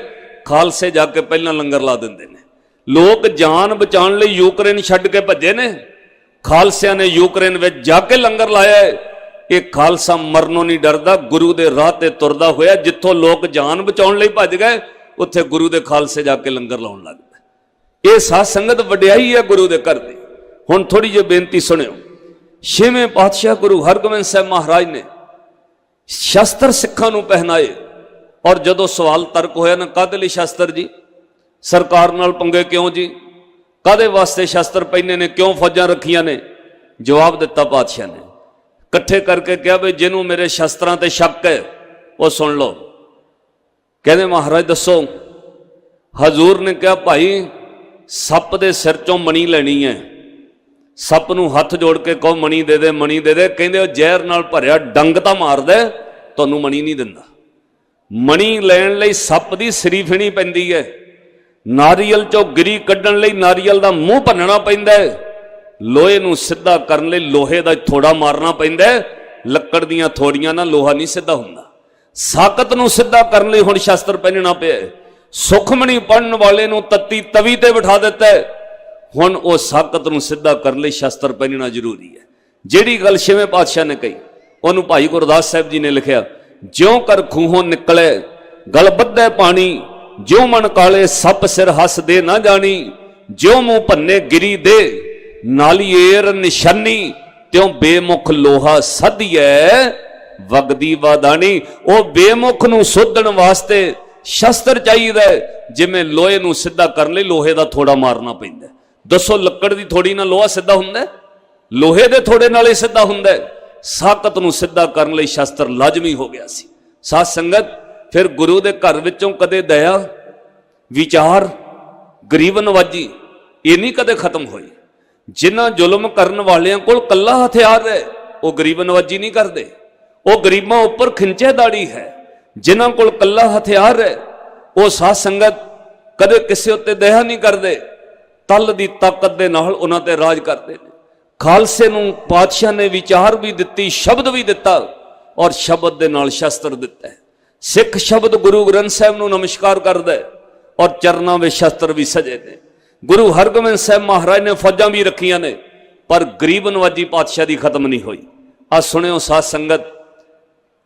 S1: खालसे जाके पहला लंगर ला देंदे ने। लोग जान बचाने लई यूक्रेन छड्ड के भजे ने, खालसिया ने यूक्रेन में जाके लंगर लाया है। ये खालसा मरनों नहीं डरदा, गुरु दे राह ते तुरदा होया। जिथों लोग जान बचाने लई भज गए, उत्थे गुरु दे खालसे जाके लंगर लाउण लग पए। ये साध संगत वडियाई है गुरु दे घर दी। हुण थोड़ी जी बेनती सुनियो। छेवें पातशाह गुरु हरगोबिंद साहब महाराज ने शस्त्र सिखां नूं पहनाए, और जदों सवाल तर्क होया ना, काहदे लई शस्त्र जी, सरकार नाल पंगे क्यों जी, काहदे वास्ते शस्त्र पहने ने, क्यों फौजां रखियां ने? जवाब दिता पातशाह ने, इकट्ठे करके कहा भी जिन्हों मेरे शस्त्रां ते शक है वो सुन लो। कहते महाराज दसो। हजूर ने कहा भाई सप दे सिर चों मणी लेनी है, सप नूं हथ जोड़ के कहो मणी दे दे, मणी दे दे। कहते जहर नाल भरिया डंग तां मार दे, तुहानूं मणी नहीं दिंदा। मणी लैण लई सप दी सिरी फिणी पैंदी है, नारियल चों गिरी कड्ढण लई नारियल दा मूंह भन्नना पैंदा है, लोहे नूं सिद्धा करन लई लोहे दा थोड़ा मारना पैंदा है। लक्कड़ दीयां थोड़ियां ना लोहा नहीं सिद्धा हुंदा। साकत नूं सिद्धा करन लई हुण शस्त्र पहनना पिया। सुखमणी पढ़न वाले नूं तत्ती तवी ते बिठा दिता है, हुण वो साकत नूं सिद्धा करन लई शस्त्र पहनना जरूरी है। जिहड़ी गल छेवें पातशाह ने कही, उहनूं भाई गुरदास साहिब जी ने लिखिया, ज्यों कर खूहों निकले गल बद्धे पानी, ज्यों मन काले सप सिर हस दे ना जानी, ज्यों मुंह भन्ने गिरी दे नालिएर निशानी, त्यों बेमुख लोहा सदिए वगदी वादानी। वो बेमुख नूं सोधण वास्ते शस्त्र चाहिए, जिवें लोहे नूं सिद्धा करन लई लोहे दा थोड़ा मारना पैंदा। दसो लक्कड़ दी थोड़ी नाल लोहा सिद्धा हुंदा है? लोहे दे थोड़े नाल ही सिद्धा हुंदा है। साकत नूं सिद्धा करन लई शस्त्र लाजमी हो गया सी। साध संगत फिर गुरु दे घर विचों कदे दया, विचार, गरीब नवाजी ये नहीं कदे खत्म होई। जिन्हां जुल्म करन वालियां कोल कल्ला हथियार है, वो गरीब नवाजी नहीं करते, वो गरीबां उपर खिंचेदाड़ी है। जिन्हां कोल कल्ला हथियार है, वो साध संगत कदे किसी उत्ते दया नहीं करते, तल दी ताकत दे नाल उन्हां ते राज करते हैं। खालसे नूं पातशाह ने विचार भी दिती, शब्द भी दिता, और शब्द दे नाल शस्त्र दिता है। सिख शब्द गुरु ग्रंथ साहिब नूं नमस्कार करदा है, और चरनां विच शस्त्र भी सजे ने। गुरु हरगोबिंद साहब महाराज ने फौजां भी रखियां ने, पर गरीब नवाजी पातशाह दी खत्म नहीं हुई। आ सुनियो साध संगत,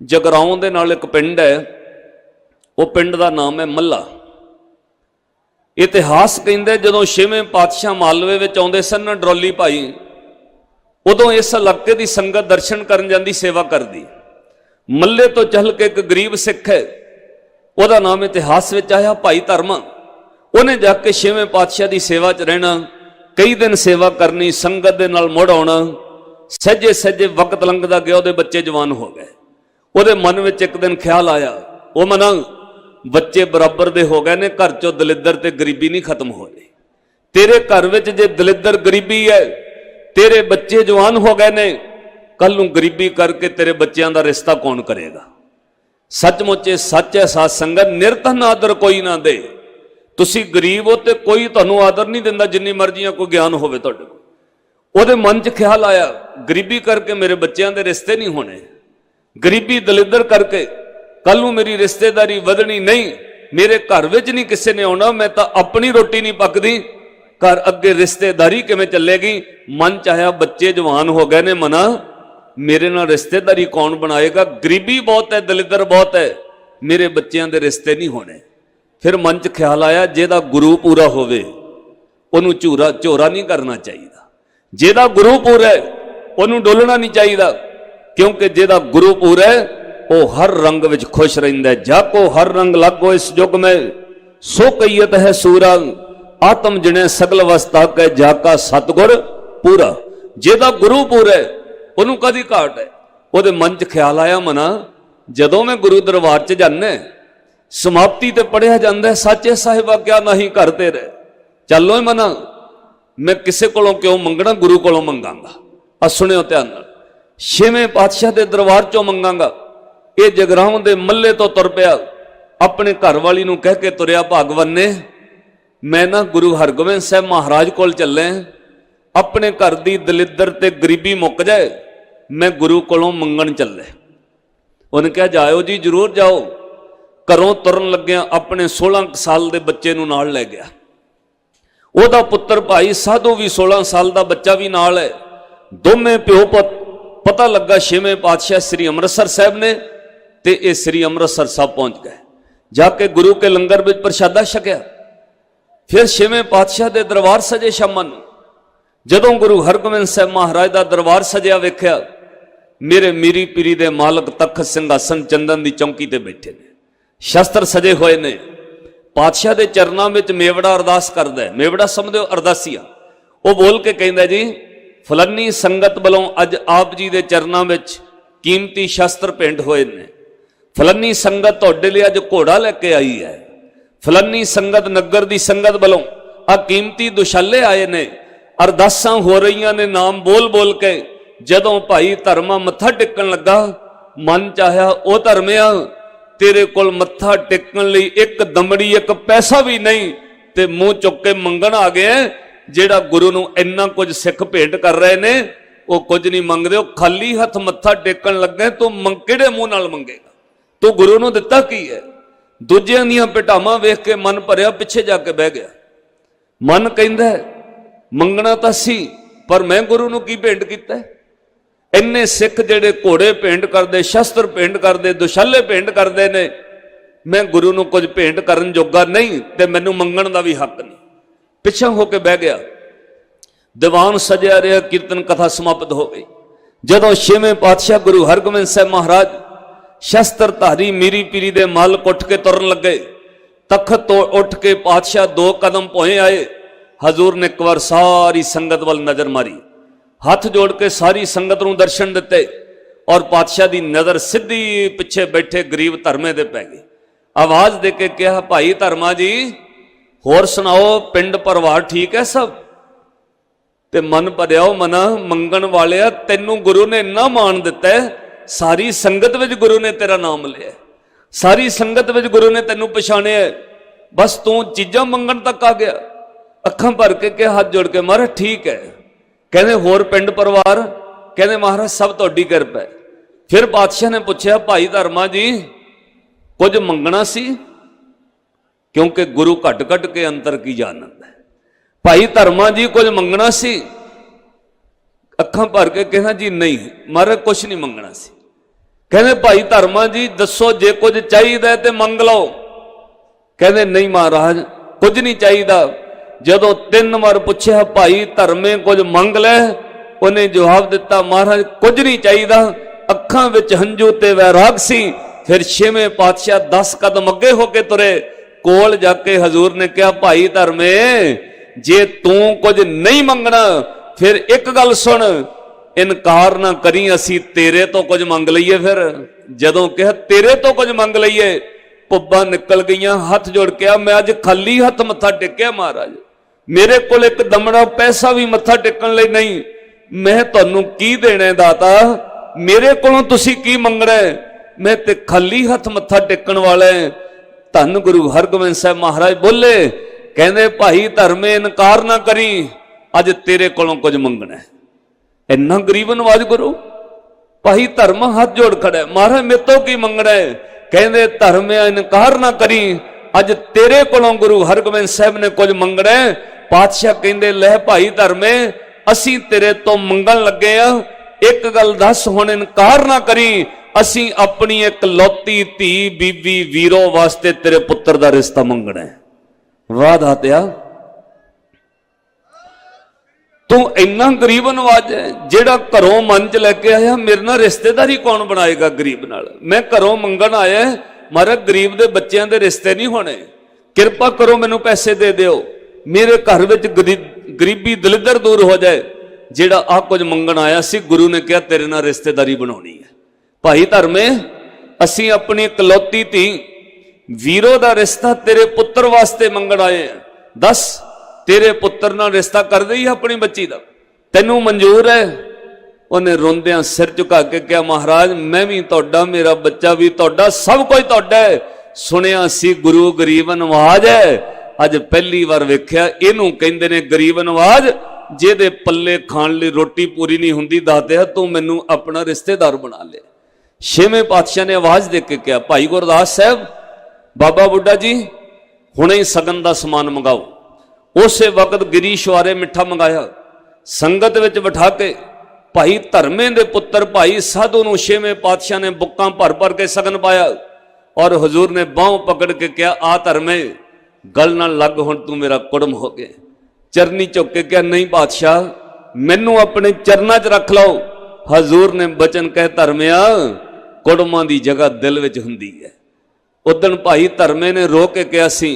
S1: जगराओं दे नाल एक पिंड है, वो पिंड का नाम है मल्ला। इतिहास कहंदे जदों छेवें पातशाह मालवे विच आउंदे सन ना डरौली भाई, उदों इस इलाके की संगत दर्शन करन जांदी, सेवा करदी। मल्ले तो चल के एक गरीब सिख है, वह नाम इतिहास में आया भाई धर्मा। उन्हें जाके छेवें पातशाह की सेवा च रहना, कई दिन सेवा करनी, संगत दे नाल मुड़ आउणा। सहजे सहजे वक्त लंघदा गया, उहदे बच्चे जवान हो गए। उहदे मन में एक दिन ख्याल आया, वो मना बच्चे बराबर दे हो गए ने, घर चो दलिद्र ते गरीबी नहीं खत्म हो रही। तेरे घर में जे दलिद्र गरीबी है, तेरे बच्चे जवान हो गए ने, कल नूं गरीबी करके तेरे बच्चों का रिश्ता कौन करेगा? सचमुचे सच है साध संगत, निरधन आदर कोई ना दे। तुसी गरीब हो तो कोई तुहानूं आदर नहीं दिंदा, जिन्नी मर्जियां कोई ज्ञान होवे तुहाडे कोल। उहदे मन च ख्याल आया, गरीबी करके मेरे बच्चों के रिश्ते नहीं होने, गरीबी दलिद्र करके कल नूं मेरी रिश्तेदारी वधनी नहीं, मेरे घर विच नहीं किसी ने आउणा, मैं तो अपनी रोटी नहीं पकदी, घर अगे रिश्तेदारी किवें चलेगी? मन चाया बच्चे जवान हो गए ने, मना मेरे नाल रिश्तेदारी कौन बनाएगा? गरीबी बहुत है, दलिद्र बहुत है, मेरे बच्चों के रिश्ते नहीं होने। फिर मन च ख्याल आया, जेदा गुरु पूरा होवे उन्होंने झोरा नहीं करना चाहिए, जेदा गुरु पूरा है उन्होंने डोलना नहीं चाहिए, क्योंकि जेदा गुरु पूरा है वो हर रंग विच खुश रहिंदा है। जाको हर रंग लागो इस युग में, सो कईयत है सूरा, आत्म जिने सगल वस्ता के जाका सतगुर पूरा। जेदा गुरु पूरा है उन्होंने कदी घाट है, ਉਹਦੇ ਮਨ 'ਚ ਖਿਆਲ ਆਇਆ, ਮਨਾ ਜਦੋਂ मैं गुरु दरबार 'ਚ जाना समाप्ति ते पढ़िया जाता है साचे साहिबा क्या नहीं करते रहे, चलो मना मैं किसी कोलों क्यों मंगना, गुरु कोलों मंगांगा। आ सुनियो ध्यान नाल, छेवें पातशाह के दरबार चों मंगांगा। ये जगराहों के मल्ले तो तुर पिया, अपने घर वाली नूं कह के तुरिया भागवन ने, मैं ना गुरु हरगोबिंद साहब महाराज कोल चले, अपने घर की दलिद्दर ते गरीबी मुक जाए, मैं गुरु कोलों मंगण चले। उन्हें कहा जाओ जी जरूर जाओ। घरों तुरन लग्या अपने 16 साल के बच्चे नूं नाल लै गया। ओदा पुत्र भाई साधु भी 16 साल का बच्चा भी नाल है। दोवें प्यो पुत पता लगा छेवें पातशाह श्री अमृतसर साहब ने, ते ये श्री अमृतसर साहब पहुंच गए। जाके गुरु के लंगर में प्रशादा छकिया। फिर छेवें पातशाह के दरबार सजे शामां नूं, जदों गुरु हरगोबिंद साहब महाराज का दरबार सजिया वेख्या, मेरे मीरी पीरी दे मालक तख्त सिंघासन चंदन की चौकी ते बैठे ने, शस्त्र सजे हुए ने। पातशाह के चरणों में मेवड़ा अरदास करदा है, मेवड़ा समझो अरदासिया। वो बोल के कहंदा जी फलानी संगत वालों अज आप जी के चरणों में कीमती शस्त्र भेंट हुए ने, फलानी संगत तुहाडे लई अज घोड़ा लैके आई है, फलानी संगत नगर की संगत वालों आ कीमती दुशाले आए ने। अरदासां हो रही ने नाम बोल बोल के। जदों भाई धर्मा मत्था टेकन लगा, मन चाहया ओ धर्मिया तेरे कोल मत्था टेकन लई एक दमड़ी एक पैसा भी नहीं, ते मुंह चुक के मंगण आ गए। जेड़ा गुरु नूं इन्ना कुछ सिख भेंट कर रहे ने, वो कुछ नहीं मंगदे, खाली हथ मत्था टेकन लगे। तू किहड़े मूंह नाल मंगेगा? तू गुरु नूं दिता की है? दूजियां दीयां पिटावां वेख के मन भरिया, पिछे जाके बह गया। मन कहंदा मंगना तां सी, पर मैं गुरु नूं की भेंट कीता? इन्ने सिख जेड़े घोड़े भेंट करते, शस्त्र भेंट करते, दुशाले भेंट करते ने, मैं गुरु नूं कुछ भेंट करन जोगा नहीं, ते मैनूं मंगण दा भी हक नहीं। पिछा होके बह गया। दीवान सजिया रहा, कीर्तन कथा समाप्त हो गई। जदों छेवें पातशाह गुरु हरगोबिंद साहब महाराज शस्त्रधारी मीरी पीरी दे मालक उठ के तुरन लगे। तख्त तो उठ के पातशाह 2 कदम पोए आए। हजूर ने एक बार सारी संगत वाल नजर मारी, हाथ जोड़ के सारी संगत नूं दर्शन दिते, और पातशाह की नजर सीधी पिछे बैठे गरीब धर्मे दे पै गई। आवाज दे के कहा, भाई धर्मा जी होर सुनाओ, पिंड परिवार ठीक है सब? ते मन भरिया, मना मंगण वाले तेनों गुरु ने इन्ना मान दिता है, सारी संगत विच गुरु ने तेरा नाम लिया, सारी संगत विच गुरु ने तेनों पछाणिया, बस तू चीजां मंगण तक आ गया। अखां भर के कहा, हाथ जोड़ के, महाराज ठीक है। कहने होर पिंड परिवार? कहने महाराज सब तुहाडी किरपा है। फिर पातशाह ने पूछा, भाई धर्मा जी कुछ मंगना सी? क्योंकि गुरु घट घट के अंतर की जानता है। भाई धर्मा जी कुछ मंगना सी? अखां भर के कहना जी नहीं महाराज कुछ नहीं मंगना सी। कहने भाई धर्मा जी दसो जे कुछ चाहिए तो मंग लो। कहने नहीं महाराज कुछ नहीं चाहिए। जदों 3 बार पूछा भाई धर्मे कुछ मंग ले, उन्हें जवाब दिता महाराज कुछ नहीं चाहिए। अखां विच हंजू ते वैराग सी। फिर छेवें पातशाह 10 कदम अगे होके तुरे। कोल जाके हजूर ने कहा, भाई धर्मे जे तू कुछ नहीं मंगना फिर एक गल सुन, इनकार ना करी, असी तेरे तो कुछ मंग लईए। फिर जदों कहा तेरे तो कुछ मंग लईए, पुब्बा निकल गईयां। हाथ जोड़ के मैं अज खाली हथ मत्था टेकिया महाराज, मेरे को एक दमड़ा पैसा भी मत्था टेकन लई नहीं। मैं तुहानू की देना दाता, मेरे कोलों तुसी की मंगना है? मैं ते खाली हथ मत्था टेकन वाला है। धन गुरु हरगोबिंद साहब महाराज बोले, कहंदे भाई धर्मे इनकार ना करी, अज तेरे कोलों कुछ मंगना है। इन्ना गरीब नवाज गुरु। भाई धर्म हाथ जोड़ खड़ा है, महाराज मेरे तो की मंगना है? कहंदे धर्मे इनकार ना करी, अज तेरे कोलों गुरु हरगोबिंद साहब ने कुछ मंगना है। पातशाह कहंदे ले भाई धर्मे असी तेरे तो मंगन लगे आ, एक गल दस हुण इनकार ना करी, असी अपनी एक लौती धी बीबी वीरो वास्ते तेरे पुत्र दा रिश्ता मंगना है। वाह दातिया तू इन्ना गरीब नवाज है, जेड़ा घरों मन च लेके आया मेरे नाल रिश्तेदारी कौन बनाएगा गरीब नाल? मैं घरों मंगन आया, महाराज गरीब दे बच्चों दे रिश्ते नहीं होने, किरपा करो मैनू पैसे दे दिओ, मेरे घर विच गरीबी दलिद्दर दूर हो जाए। जेड़ा आ कुछ मंगन आया सी, गुरु ने कहा तेरे नाल रिश्तेदारी बनाउणी है। भाई धर्मे असी अपनी इकलौती धी वीरो दा रिश्ता तेरे पुत्र वास्ते मंगण आए हैं, दस तेरे पुत्र नाल रिश्ता कर दई अपनी बच्ची दा, तैनू मंजूर है? उन्हें रोंदियां सिर झुका के कहा, महाराज मैं भी तुहाडा, मेरा बच्चा भी तुहाडा, सब कुछ तुहाडा है। सुनिया सी गुरु गरीब नवाज है, अज पहली बार वेख्या इहनू कहंदे ने गरीब नवाज, जेदे पल्ले खाण लई रोटी पूरी नहीं हुंदी, दसदे तू मैनू अपना रिश्तेदार बना ले। छेवें पातशाह ने आवाज दे के कहा, भाई गुरदास साहब, बाबा बुड्ढा जी हुणे ही सगन का समान मंगाओ। उस वक्त गिरीश वारे मिठा मंगाया, संगत विच बिठा के भाई धर्मे दे पुत्र भाई साधु नूं छेवें पातशाह ने बुक्कां भर भर के सगन पाया और हजूर ने बाहों पकड़ के कहा, आ धर्मे गल नाल लग, हुण तू मेरा कुड़म हो गया। चरनी चुक के कहा, नहीं पातशाह मैनू अपने चरना च रख लो। हजूर ने बचन कह, धर्मिया कुड़मां दी जगह दिल विच हुंदी है। उदन भाई धर्मे ने रो के कहा सी,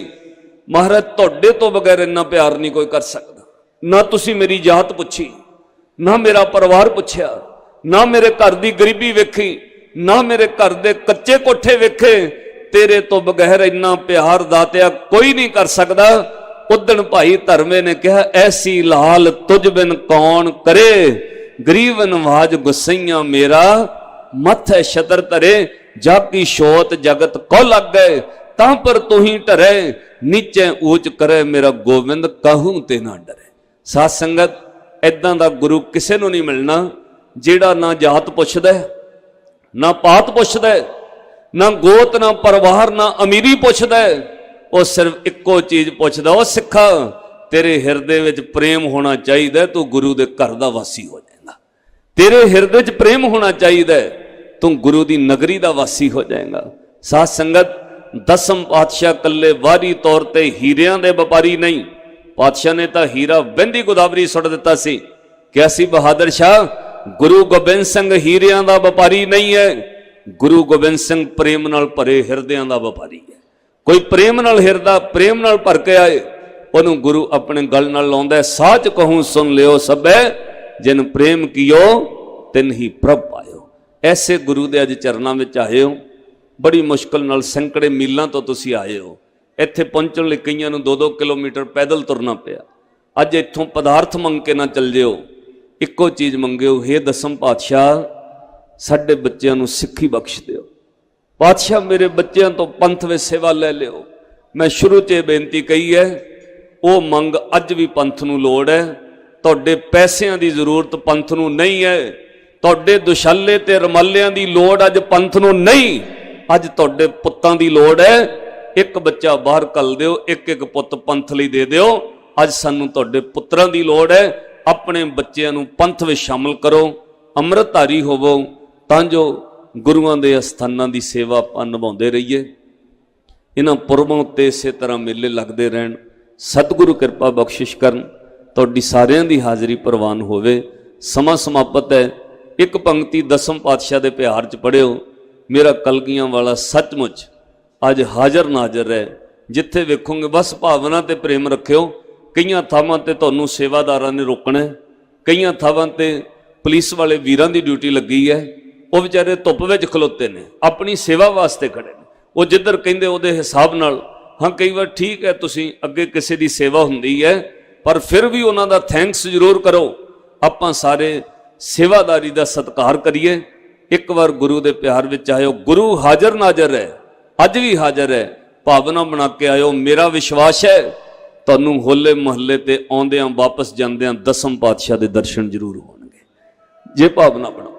S1: महाराज तुहाडे तो बगैर इन्ना प्यार नहीं कोई कर सकता, ना तुसी मेरी जात पुछी, ना मेरा परिवार पुछया, ना मेरे घर की गरीबी वेखी, ना मेरे घर दे कच्चे कोठे वेखे, तेरे तो बगैर इन्ना प्यार दातिया कोई नहीं कर सकता। उदन भाई धर्मे ने कहा, ऐसी लाल तुझ बिन कौन करे, गरीब नवाज गुसैया मेरा मथ है छतर तरे, जाकी शोत जगत को लग गए, तां पर तू ही टरे, नीचे ऊंच करे मेरा गोविंद, कहूं ते ना डरे। साध संगत इदां दा गुरु किसे नूं नहीं मिलना, जेड़ा ना जात पुछदा, ना पात पुछदा, ना गोत, ना परिवार, ना अमीरी पुछदा, वो सिर्फ इक्को चीज पुछदा, वो सिखा तेरे हिरदे विच प्रेम होना चाहिए, तू गुरु दे घर दा वासी हो जाएगा। तेरे हिरदे च प्रेम होना चाहिए, तू गुरु दी नगरी दा वासी हो जाएगा। साध संगत दसम पातशाह कल्ले वारी तौर ते हीरियां दे व्यापारी नहीं, पातशाह ने तो हीरा बहंदी गोदावरी सुट दिता सी। क्या सी बहादुर शाह, गुरु गोबिंद सिंह हीरियां दा व्यापारी नहीं है, गुरु गोबिंद सिंह प्रेम नाल भरे हिरदियां दा व्यापारी है। कोई प्रेम नाल हिरदा प्रेम नाल भर के आए, उन्होंने गुरु अपने गल नाल लाउंदा है, साच कहूं सुन लियो सबे, जिन प्रेम कियो तिन ही प्रभ पायो। ऐसे गुरु दे अज चरनां विच आए हो, बड़ी मुश्किल नाल सैकड़े मीलों तो तुसी आए हो, इत्थे पहुंचण लई कईयां नूं 2-2 किलोमीटर पैदल तुरना पिया। अज इत्थों पदार्थ मंग के ना चल जिओ, इक्को चीज़ मंगिओ, हे दसम पातशाह साडे बच्चों नूं सिक्खी बख्श दिओ, पातशाह मेरे बच्चों तो पंथ विच सेवा लै लिओ। मैं शुरू च बेनती कही है, वो मंग अज भी पंथ नूं लोड़ है। तुहाडे पैसिਆਂ दी जरूरत पंथ नूं नहीं है, तुहाडे दुशाले ते रमालिਆਂ दी लोड़ अज पंथ नूं नहीं, अज तुहाडे पुत्तां दी लोड़ है। एक बच्चा बाहर कल दिओ, एक एक पुत्त पंथ लई दे दिओ। अज सानूं तुहाडे पुत्रां दी लोड़ है, अपने बच्चों नूं पंथ विच शामिल करो, अमृतधारी होवो, तां जो गुरुआं दे अस्थानां दी सेवा आपां निभाउंदे रहीए। इन्हां पुरबां उत्ते इसे तरह मेले लगदे रहण, सतगुरु किरपा बख्शिश करन, तुहाडी सारिआं दी हाज़री प्रवान होवे। समा समाप्त है। एक पंक्ति दसम पातशाह दे प्यार च पढ़िओ, मेरा कलगियां वाला सचमुच अज हाज़र नाज़र है। जिथे वेखोगे बस भावना ते प्रेम रखियो। कईयां थावां ते तुहानूं सेवादारां ने रोकना है, कईयां थावां ते पुलिस वाले वीरां दी ड्यूटी लगी है, वो बेचारे धुप विच खलोते ने, अपनी सेवा वास्ते खड़े ने। वो जिधर कहिंदे उहदे हिसाब नाल, हाँ कई बार ठीक है तुसीं अगे किसी दी सेवा हुंदी है, पर फिर भी उन्हां दा थैंक्स जरूर करो। आपां सारे सेवादारी दा सत्कार करिए। एक बार गुरु दे प्यार विच आयो, गुरु हाज़र नाज़र है, अज भी हाज़र है। भावना बना के आयो। मेरा विश्वास है तुहानूं होले महल्ले ते आउंदिआं वापस जांदिआं दसम पातशाह दे दर्शन जरूर होणगे, जे भावना बनाओ।